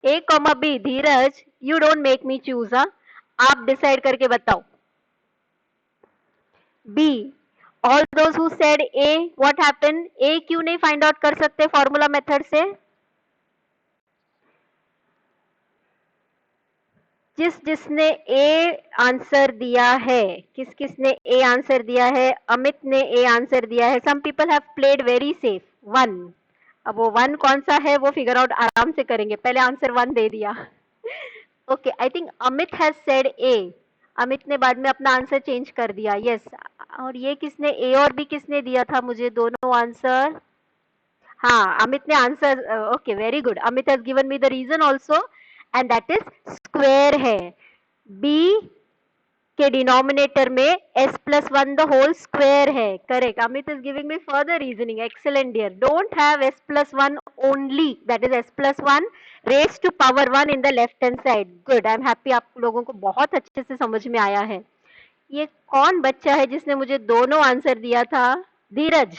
Speaker 1: A, B. Dheeraj, you don't make me choose, हाँ? आप डिसाइड करके बताओ. B. All those who said A, what happened? A क्यों नहीं फाइंड आउट कर सकते फॉर्मूला मेथड से? जिसने A आंसर दिया है, किसने A आंसर दिया है? अमित ने A आंसर दिया है. Some people have played very safe. 1. अब वो 1 कौन सा है वो फिगर आउट आराम से करेंगे. पहले आंसर 1 दे दिया. Okay, I think Amit has said A. Amit ने बाद में अपना आंसर चेंज कर दिया. यस. और ये किसने, A और B किसने दिया था मुझे दोनों आंसर? हाँ, अमित ने answer. Okay, very good. Amit has given me the reason also, and that is square है. B के डिनोमिनेटर में s plus 1 the whole square है. करेक्ट. Amit is giving me further reasoning. Excellent dear. Don't have s plus 1 only, that is s plus 1 raised to power 1 in the left hand side. Good. I'm happy आप लोगों को बहुत अच्छे से समझ में आया है. ये कौन बच्चा है जिसने मुझे दोनों आंसर दिया था? धीरज,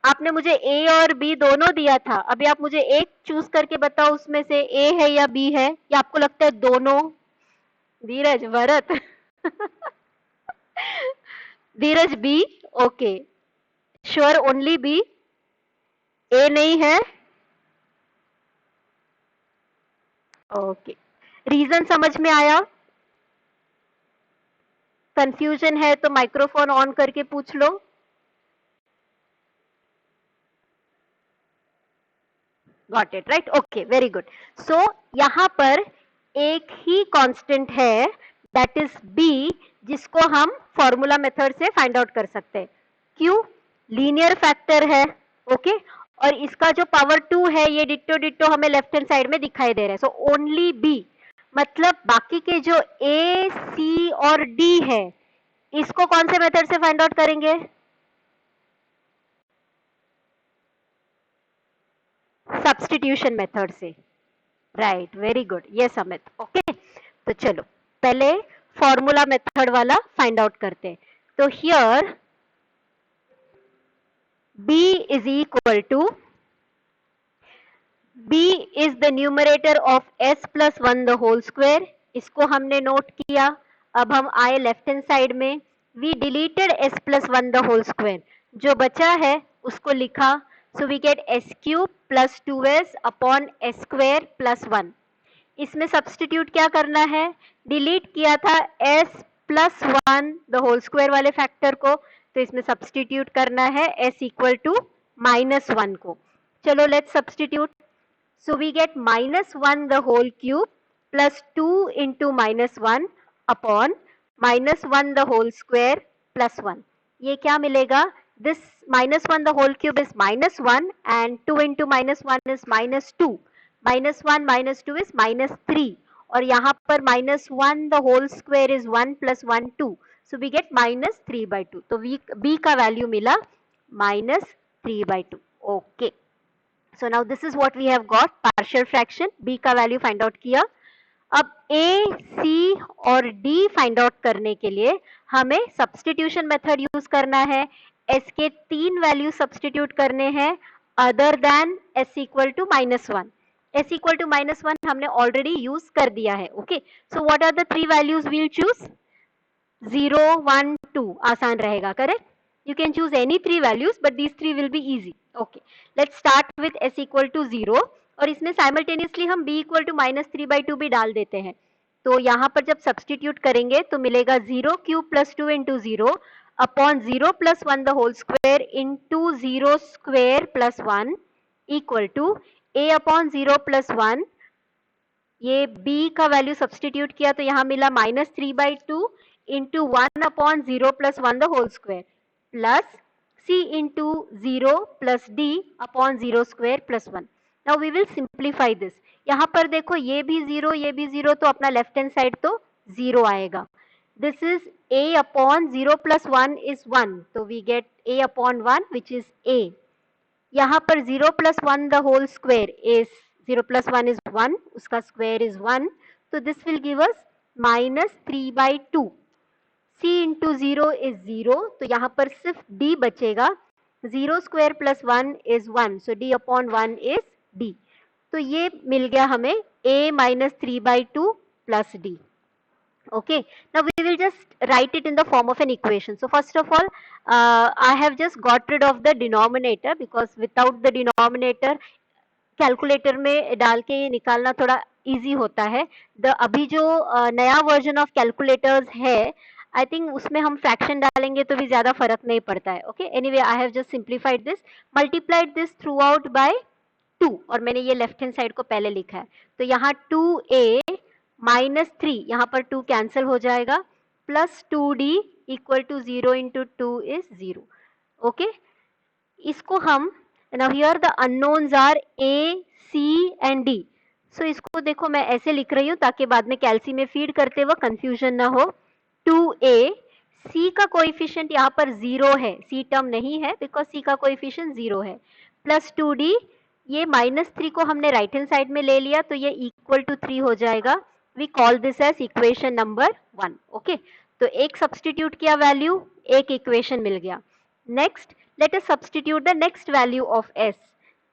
Speaker 1: आपने मुझे A और B दोनों दिया था. अभी आप मुझे एक चूज करके बताओ उसमें से A है या B है, या आपको लगता है दोनों? Dheeraj, Bharat. Dheeraj B. Okay, sure only B, A नहीं है? ओके, रीजन समझ में आया? कंफ्यूजन है तो माइक्रोफोन ऑन करके पूछ लो. Got it, right? Okay, very good. So यहां पर एक ही कांस्टेंट है, दैट इज बी, जिसको हम फॉर्मूला मेथड से फाइंड आउट कर सकते हैं. क्यों? लीनियर फैक्टर है. ओके, और इसका जो पावर 2 है ये डिट्टो डिट्टो हमें लेफ्ट हैंड साइड में दिखाई दे रहा है. सो ओनली बी, मतलब बाकी के जो ए सी और डी है इसको कौन से मेथड से फाइंड आउट करेंगे? सब्स्टिट्यूशन मेथड से. Right, very good. Yes Amit. Okay, तो चलो पहले फॉर्मूला मेथड वाला फाइंड आउट करते हैं. तो here b is equal to, b is the numerator of s plus 1 the whole square. इसको हमने नोट किया. अब हम आए लेफ्ट हैंड साइड में. we deleted s plus 1 the whole square. जो बचा है उसको लिखा. so we get s cube plus 2s upon s square plus 1. इसमें सब्स्टिट्यूट क्या करना है? डिलीट किया था s plus 1 the whole square वाले फैक्टर को, तो इसमें सब्स्टिट्यूट करना है s इक्वल टू -1 को. चलो let's substitute. So we get -1 the whole cube plus 2 into -1 upon -1 the whole square plus 1. ये क्या मिलेगा? This -1 the whole cube is -1 and 2 into -1 is -2. -1 -2 is -3, और यहाँ पर -1 the whole square is 1 plus 1 2, so we get -3/2. तो b का value मिला -3/2. Okay, so now this is what we have got. Partial fraction, b का value find out किया. अब a, c और d फाइंड आउट करने के लिए हमें सब्स्टिट्यूशन मेथड यूज करना है. s के 3 वैल्यू सब्स्टिट्यूट करने हैं. Other than s equal to -1. s equal to -1 हमने ऑलरेडी यूज कर दिया है. Okay, so what are the 3 values we'll choose? 0, 1, 2 आसान रहेगा. Correct. You can choose any 3 values, but these 3 will be easy. Okay, let's start with s equal to 0. और इसमें simultaneously हम b equal to -3/2 भी डाल देते हैं. तो यहाँ पर जब सब्सटीट्यूट करेंगे तो मिलेगा 0 cube plus 2 into 0 upon 0 plus 1 the whole square into 0 square plus 1 equal to a upon 0 plus 1. ये b का वैल्यू सब्सटीट्यूट किया तो यहाँ मिला -3/2 into 1 upon 0 plus 1 the whole square plus c into 0 plus d upon 0 square plus 1. Now we will simplify this. यहाँ पर देखो ये भी 0 ये भी 0, तो अपना लेफ्ट हैंड साइड तो 0 आएगा. This is a upon 0 plus 1 is 1, तो we get a upon 1 which is a. यहाँ पर 0 plus 1 the whole square is 0 plus 1 is 1, उसका square is 1, so this will give us -3/2. c into 0 is 0, तो यहाँ पर सिर्फ d बचेगा. 0 square plus 1 is 1, so d upon 1 is d. तो ये मिल गया हमें a -3/2 plus d. Okay, now we will just write it in the form of an equation. So first of all, I have just got rid of the denominator because without the denominator calculator में डाल के ये निकालना थोड़ा easy होता है. अभी जो नया वर्जन ऑफ कैलकुलेटर्स है, आई थिंक उसमें हम फ्रैक्शन डालेंगे तो भी ज्यादा फर्क नहीं पड़ता है. Okay, anyway I have just simplified this, multiplied this through out by 2, और मैंने ये लेफ्ट हैंड साइड को पहले लिखा है. तो यहाँ 2a -3, यहाँ पर 2 कैंसिल हो जाएगा, plus 2d equal to 0 into 2 is 0. Okay, इसको हम now here the unknowns are a, c and d. so इसको देखो मैं ऐसे लिख रही हूँ ताकि बाद में कैल्सी में फीड करते वक्त कंफ्यूजन ना हो. 2a, c का कोएफिशिएंट यहाँ पर 0 है, c टर्म नहीं है बिकॉज c का कोएफिशिएंट 0 है, प्लस 2d. ये -3 को हमने राइट हैंड साइड में ले लिया तो ये इक्वल टू 3 हो जाएगा. We call this as equation number 1. Okay, तो एक सब्सटीट्यूट किया वैल्यू, एक इक्वेशन मिल गया. Next let us substitute the next value of s.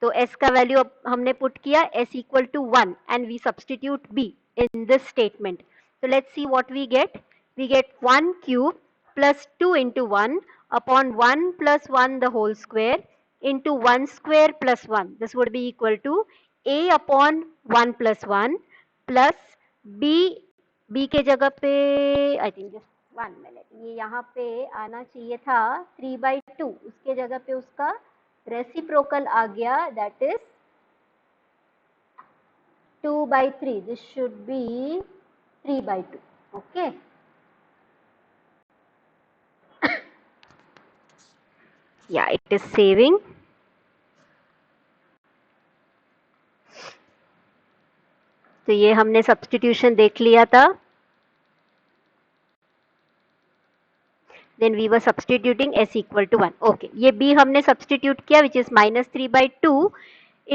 Speaker 1: तो s का वैल्यू अब हमने पुट किया s equal to 1 and we substitute b in this statement. So let's see what we get. We get 1 cube plus 2 into 1 upon 1 plus 1 the whole square into 1 square plus 1. This would be equal to a upon 1 plus 1 plus b के जगह पे I think just 1 minute, ये यहाँ पे आना चाहिए था 3/2, उसके जगह पे उसका रेसिप्रोकल आ गया, that is 2/3. This should be 3/2. Okay, या इट इज सेविंग. तो ये हमने सब्स्टिट्यूशन देख लिया था. then we were substituting s equal to 1. okay, ये b हमने substitute किया which is -3/2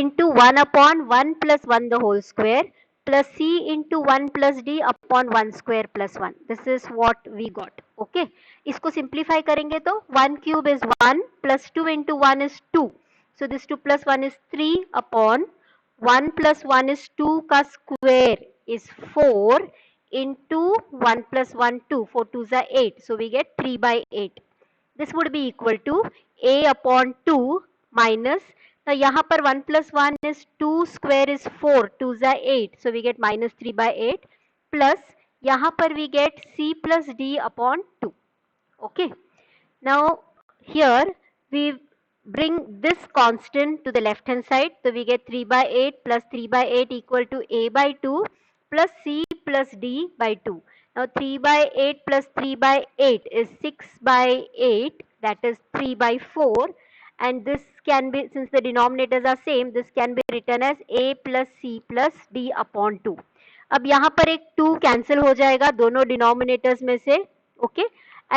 Speaker 1: into 1 upon 1 plus 1 the whole square plus c into 1 plus d upon 1 square plus 1. this is what we got. okay, इसको simplify करेंगे तो 1 cube is 1 plus 2 into 1 is 2, so this 2 plus 1 is 3 upon 1 plus 1 is 2 का square is 4 into 1 plus 1 2, 4 2s are 8, so we get 3/8. this would be equal to a upon 2 minus, now यहाँ पर 1 plus 1 is 2 square is 4, 2s are 8, so we get -3/8 plus यहाँ पर we get c plus d upon 2. okay, now here we bring this constant to the left hand side, so we get 3/8 plus 3/8 equal to a by 2 plus c plus d by 2. now 3/8 plus 3/8 is 6/8, that is 3/4, and this can be, since the denominators are same, this can be written as a plus c plus d upon 2. अब यहाँ पर एक 2 cancel हो जाएगा दोनों denominators में से. Okay,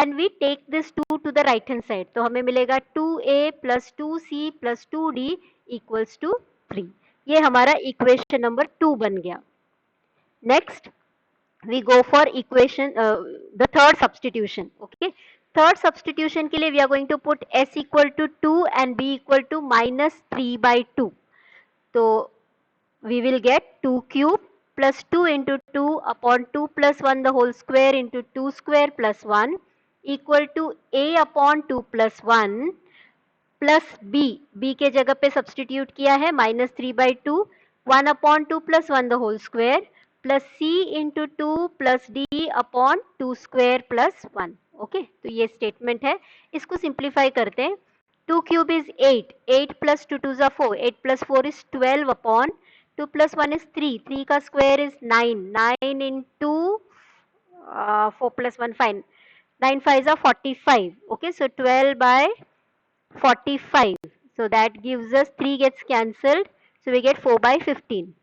Speaker 1: and we take this 2 to the right hand side, तो हमें मिलेगा 2a plus 2c plus 2d equals to 3. ये हमारा इक्वेशन नंबर 2 बन गया. next we go for equation the third substitution. okay, third substitution के लिए we are going to put s equal to 2 and b equal to -3/2. तो we will get 2 cube plus 2 into 2 upon 2 plus 1 the whole square into 2 square plus 1 equal to a upon 2 plus 1 plus b के जगह पे substitute किया है -3/2, 1 upon 2 plus 1 the whole square plus c into 2 plus d upon 2 square plus 1. Okay, तो ये statement है. इसको simplify करते हैं. 2 cube is 8, 8 plus 2 2s are 4, 8 plus 4 is 12 upon 2 plus 1 is 3, 3 का square is 9, 9 into 4 plus 1 5, 9 5s are 45. Okay, so 12 by 45. So that gives us 3 gets cancelled. So we get 4 by 15.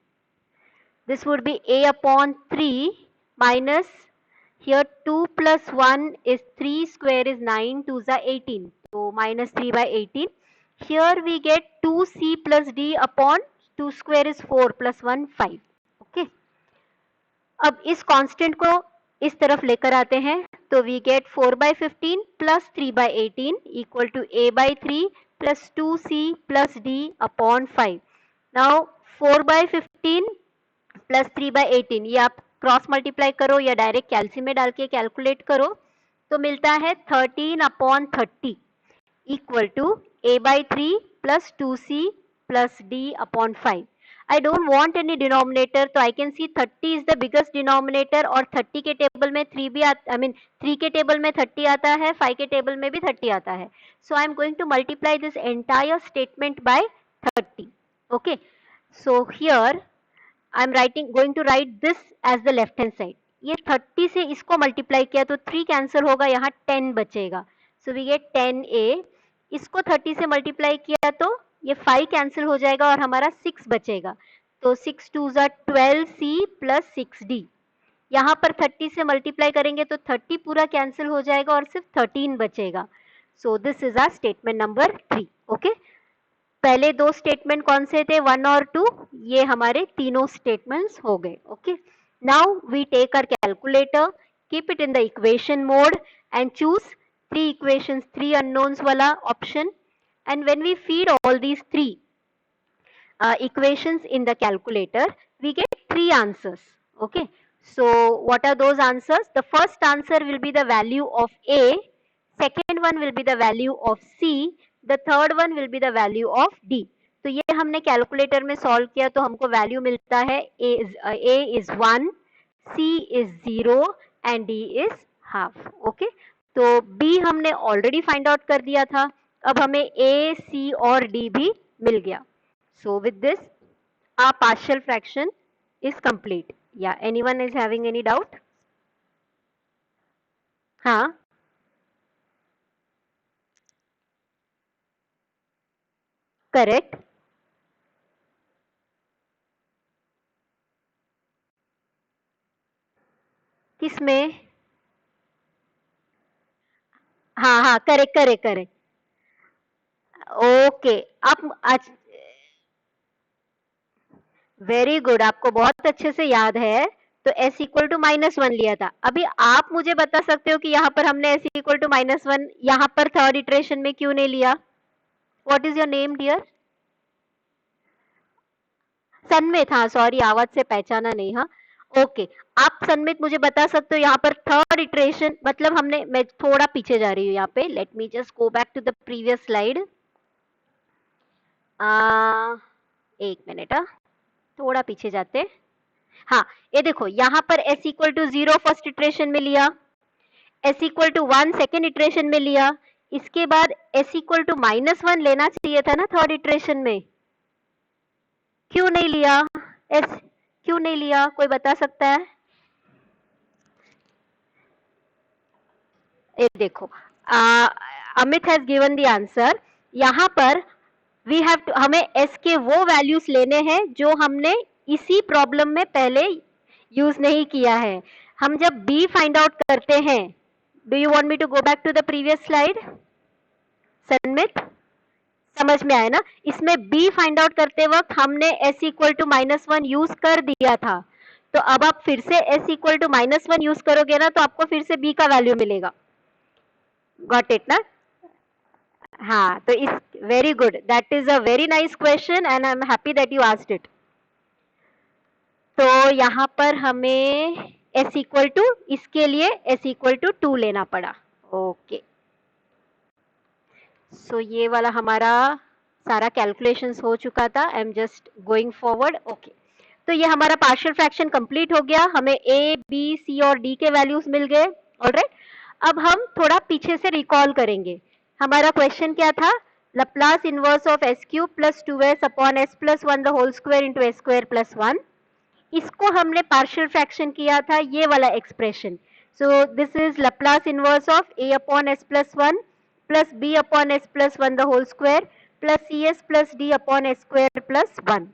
Speaker 1: This would be a upon 3 minus, here 2 plus 1 is 3 square is 9, 2s are 18. So minus 3 by 18. Here we get 2c plus d upon 2 square is 4 plus 1 5. Okay. अब इस constant को इस तरफ लेकर आते हैं तो we gate 4 by 15 plus 3 by 18 equal to a by 3 plus 2c plus d upon 5. Now 4 by 15 plus 3 by 18 ये आप क्रॉस मल्टीप्लाई करो या डायरेक्ट कैलसी में डाल के कैलकुलेट करो तो मिलता है 13 upon 30 equal to a by 3 plus 2c plus d upon 5. I don't want any denominator, तो I can see 30 is the biggest denominator और 30 के टेबल में 3 भी आता, I mean 3 के टेबल में 30 आता है, 5 के टेबल में भी 30 आता है. So I am going to multiply this entire statement by 30. Okay. So here I am going to write this as the left hand side. ये 30 से इसको मल्टीप्लाई किया तो 3 कैंसिल होगा, यहाँ 10 बचेगा. So we get 10a. इसको 30 से मल्टीप्लाई किया तो ये 5 कैंसिल हो जाएगा और हमारा 6 बचेगा. तो 6 2s are 12c plus 6d. यहाँ पर 30 से मल्टीप्लाई करेंगे तो 30 पूरा कैंसिल हो जाएगा और सिर्फ 13 बचेगा. So this is our statement number 3. Okay, पहले दो स्टेटमेंट कौन से थे, 1 और 2, ये हमारे तीनों स्टेटमेंट्स हो गए. Okay, now we take our calculator, keep it in the equation mode and choose 3 equations, 3 unknowns वाला option. And when we feed all these 3 equations in the calculator, we get 3 answers. Okay, so what are those answers? The first answer will be the value of A, second one will be the value of C, the third one will be the value of D. तो ये हमने calculator में solve किया तो हमको value मिलता है A is 1, C is 0 and D is half. Okay, तो B हमने ऑलरेडी फाइंड आउट कर दिया था, अब हमें A, C और D भी मिल गया. So with this our partial fraction is complete. Yeah, anyone is having any doubt? हाँ, करेक्ट. किसमें? हाँ हाँ, करेक्ट करेक्ट करेक्ट. ओके, आप आज वेरी गुड, आपको बहुत अच्छे से याद है. तो s इक्वल टू -1 लिया था. अभी आप मुझे बता सकते हो कि यहाँ पर हमने s इक्वल टू -1 यहाँ पर थर्ड इटरेशन में क्यों नहीं लिया? What is your name dear? Sanmit. हाँ सॉरी, आवाज से पहचाना नहीं. हाँ ओके, आप सनमित मुझे बता सकते हो यहाँ पर थर्ड इटरेशन मतलब हमने, मैं थोड़ा पीछे जा रही हूँ यहाँ पे, let me just go back to the previous slide. एक मिनट, थोड़ा पीछे जाते. हाँ, ये देखो यहाँ पर s equal to 0 first iteration में लिया, s equal to 1 second iteration में लिया, इसके बाद s इक्वल टू -1 लेना चाहिए था ना थर्ड इटरेशन में, क्यों नहीं लिया? s क्यों नहीं लिया, कोई बता सकता है? ये देखो, Amit has given the answer. यहाँ पर वी हैव टू, हमें s के वो वैल्यूज लेने हैं जो हमने इसी प्रॉब्लम में पहले यूज नहीं किया है. हम जब b फाइंड आउट करते हैं, do you want me to go back to the previous slide? Sanmit, समझ में आया ना? इसमें b फाइंड आउट करते वक्त हमने s इक्वल टू -1 यूज कर दिया था, तो अब आप फिर से s इक्वल टू -1 यूज करोगे ना तो आपको फिर से b का वैल्यू मिलेगा. गॉट इट ना? हाँ, तो इस very good, that is a very nice question and I am happy that you asked it. तो यहाँ पर हमें s इक्वल टू, इसके लिए s इक्वल टू 2 लेना पड़ा। ओके, सो ये वाला हमारा सारा कैलकुलेशंस हो चुका था। I am just going forward. Okay, तो ये हमारा पार्शियल फ्रैक्शन कंप्लीट हो गया, हमें a, b, c और d के वैल्यूज मिल गए। ऑलराइट, अब हम थोड़ा पीछे से रिकॉल करेंगे। हमारा क्वेश्चन क्या था? Laplace inverse of s cube plus 2s upon s plus 1 the whole square into s square plus 1। इसको हमने पार्शियल फ्रैक्शन किया था, ये वाला expression. So this is Laplace inverse of a upon s plus 1 plus b upon s plus 1 the whole square plus cs plus d upon s square plus 1।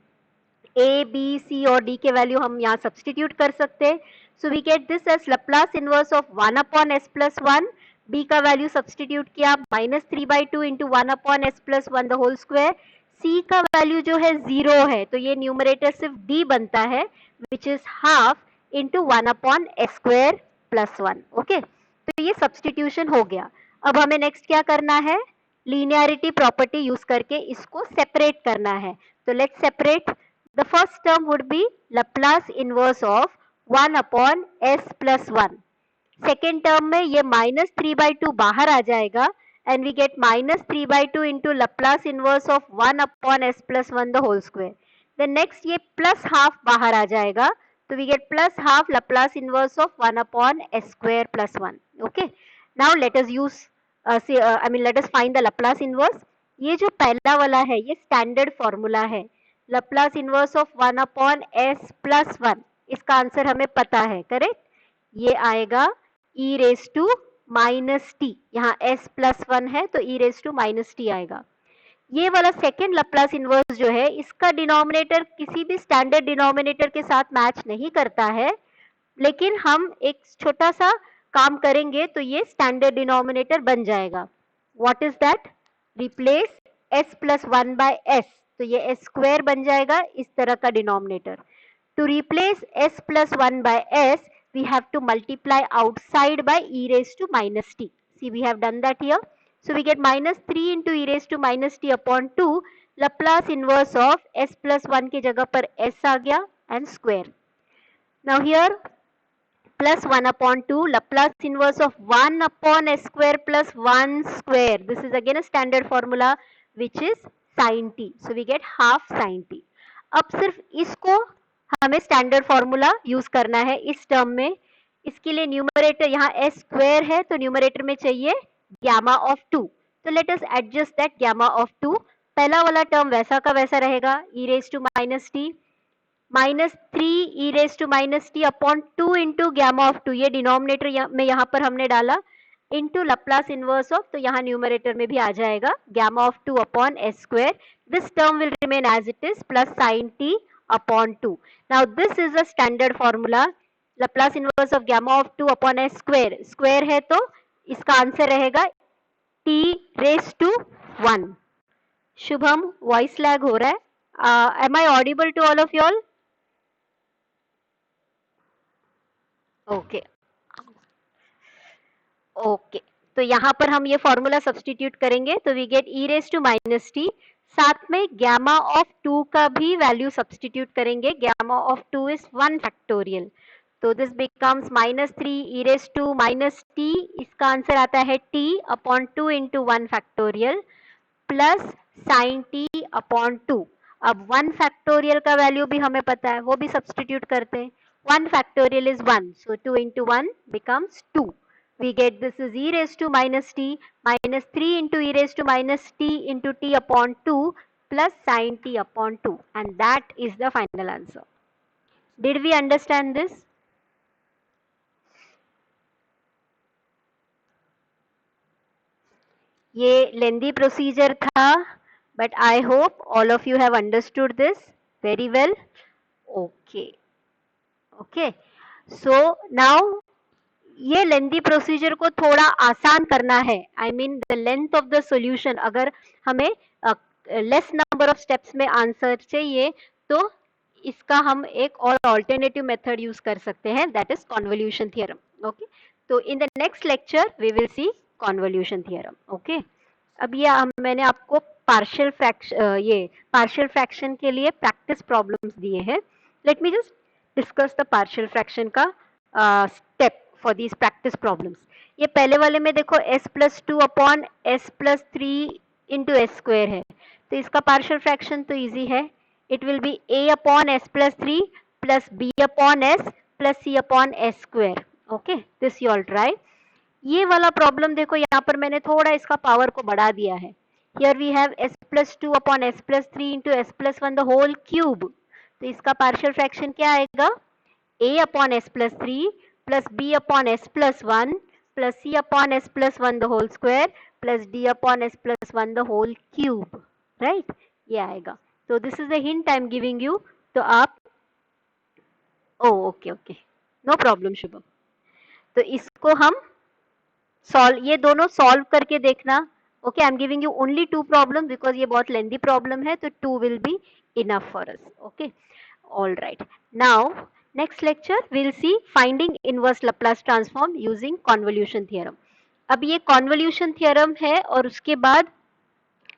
Speaker 1: a, b, c और d के value हम यहाँ substitute कर सकते हैं। So we get this as Laplace inverse of 1 upon s plus 1, b का value substitute किया -3/2 into 1 upon s plus 1 the whole square. c का वैल्यू जो है 0 है, तो ये न्यूमरेटर सिर्फ d बनता है, which is half into 1 upon s square plus 1। Okay, तो ये सब्सटीट्यूशन हो गया। अब हमें नेक्स्ट क्या करना है? लीनियरिटी प्रॉपर्टी यूज करके इसको सेपरेट करना है। तो let's separate. The first term would be Laplace inverse of 1 upon s plus 1. Second term में ये -3/2 बाहर आ जाएगा and we get -3/2 into Laplace inverse of 1 upon s plus 1 the whole square. Then next ये plus half बाहर आ जाएगा, तो we get plus half Laplace inverse of 1 upon s square plus 1. Okay. Now let us use let us find the Laplace inverse. ये जो पहला वाला है ये स्टैंडर्ड फॉर्मूला है, Laplace inverse of 1 upon s plus 1। इसका आंसर हमें पता है, करेक्ट? ये आएगा e raise to minus t, यहाँ s प्लस 1 है तो e raise to minus t आएगा। ये वाला सेकेंड लप्लास इनवर्स जो है, इसका डिनोमिनेटर किसी भी स्टैंडर्ड डिनोमिनेटर के साथ मैच नहीं करता है, लेकिन हम एक छोटा सा काम करेंगे तो ये स्टैंडर्ड डिनोमिनेटर बन जाएगा। What is that? Replace s plus 1 by s, तो ये s स्क्वायर बन जाएगा इस तरह का denominator. To replace s plus 1 by s we have to multiply outside by e raised to minus t. See, we have done that here. So we get -3 into e raised to minus t upon 2, Laplace inverse of s plus 1 की जगह पर s आ गया and square. Now here plus 1 upon 2, Laplace inverse of 1 upon s square plus 1 square. This is again a standard formula which is sin t. So we get half sin t. अब सिर्फ इसको हमें standard formula use करना है इस term में। इसके लिए न्यूमरेटर यहाँ s स्क्वायर है तो न्यूमरेटर में चाहिए gamma of 2. तो let us adjust that gamma of 2. पहला वाला टर्म वैसा का वैसा रहेगा, e raised to minus t -3 e raised to minus t upon 2 into gamma of 2, ये डिनोमिनेटर में यहाँ पर हमने डाला, इंटू लप्लास इनवर्स ऑफ, तो यहाँ न्यूमरेटर में भी आ जाएगा gamma of 2 upon s square. This term will remain as it is plus sine t upon 2. Now this is a standard formula, Laplace inverse of gamma of 2 upon s square, square है तो इसका answer रहेगा t raise to 1. Shubham, voice lag हो रहा है, am I audible to all of you all? Okay okay, तो यहाँ पर हम ये फॉर्मूला सब्सटीट्यूट करेंगे तो we get e raise to minus t, साथ में गैमा ऑफ 2 का भी वैल्यू सब्सटीट्यूट करेंगे। गैमा ऑफ 2 इज 1 फैक्टोरियल, तो this becomes -3 e raise to minus t, इसका आंसर आता है t upon 2 into 1 factorial plus sine t upon 2। अब 1 फैक्टोरियल का वैल्यू भी हमें पता है, वो भी सब्सटीट्यूट करते हैं। 1 factorial is 1, so 2 into 1 becomes 2. We get this is e raised to minus t minus 3 into e raised to minus t into t upon 2 plus sin t upon 2, and that is the final answer. Did we understand this? ये lengthy procedure था, but I hope all of you have understood this very well. Okay. Okay. So now ये lengthy procedure को थोड़ा आसान करना है, I mean the length of the solution, अगर हमें लेस नंबर ऑफ स्टेप्स में आंसर चाहिए तो इसका हम एक और ऑल्टरनेटिव मेथड यूज कर सकते हैं, that is convolution theorem. Okay, तो in the next lecture we will see convolution theorem. Okay, अब ये मैंने आपको पार्शियल फ्रैक्शन के लिए प्रैक्टिस प्रॉब्लम्स दिए हैं. Let me just discuss the partial fraction का step for these practice problems. ये पहले वाले में देखो s plus 2 upon s plus 3 into s square है, तो इसका पार्शियल फ्रैक्शन तो इजी है. It will be a upon s plus 3 plus b upon s plus c upon s square. Okay, this you all try. ये वाला problem देखो, यहाँ पर मैंने थोड़ा इसका पावर को बढ़ा दिया है. Here we have s plus 2 upon s plus 3 into s plus 1 the whole cube. तो इसका पार्शियल फ्रैक्शन क्या आएगा? a upon s plus 3 plus b upon s plus 1 plus c upon s plus 1 the whole square plus d upon s plus 1 the whole cube. Right, ये आएगा. तो this is the hint I am giving you. तो आप okay okay, no problem Shubham. तो इसको हम ये दोनों सॉल्व करके देखना. Okay, I am giving you only 2 problem because ये बहुत लेंदी प्रॉब्लम है, तो 2 will be enough for us. Okay, all right. Now next lecture will see finding inverse Laplace transform using convolution theorem. अब ये convolution theorem है और उसके बाद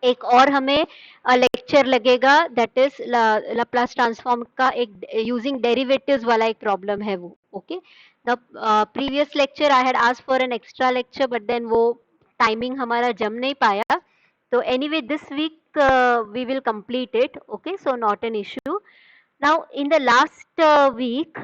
Speaker 1: एक और हमें लेक्चर लगेगा, दैट इज लैप्लास ट्रांसफॉर्म का एक यूजिंग डेरिवेटिव्स वाला एक प्रॉब्लम है वो. Okay, the previous lecture I had asked for an extra lecture but then वो टाइमिंग हमारा जम नहीं पाया. तो anyway this week we will complete it. Okay, so not an issue. Now in the last week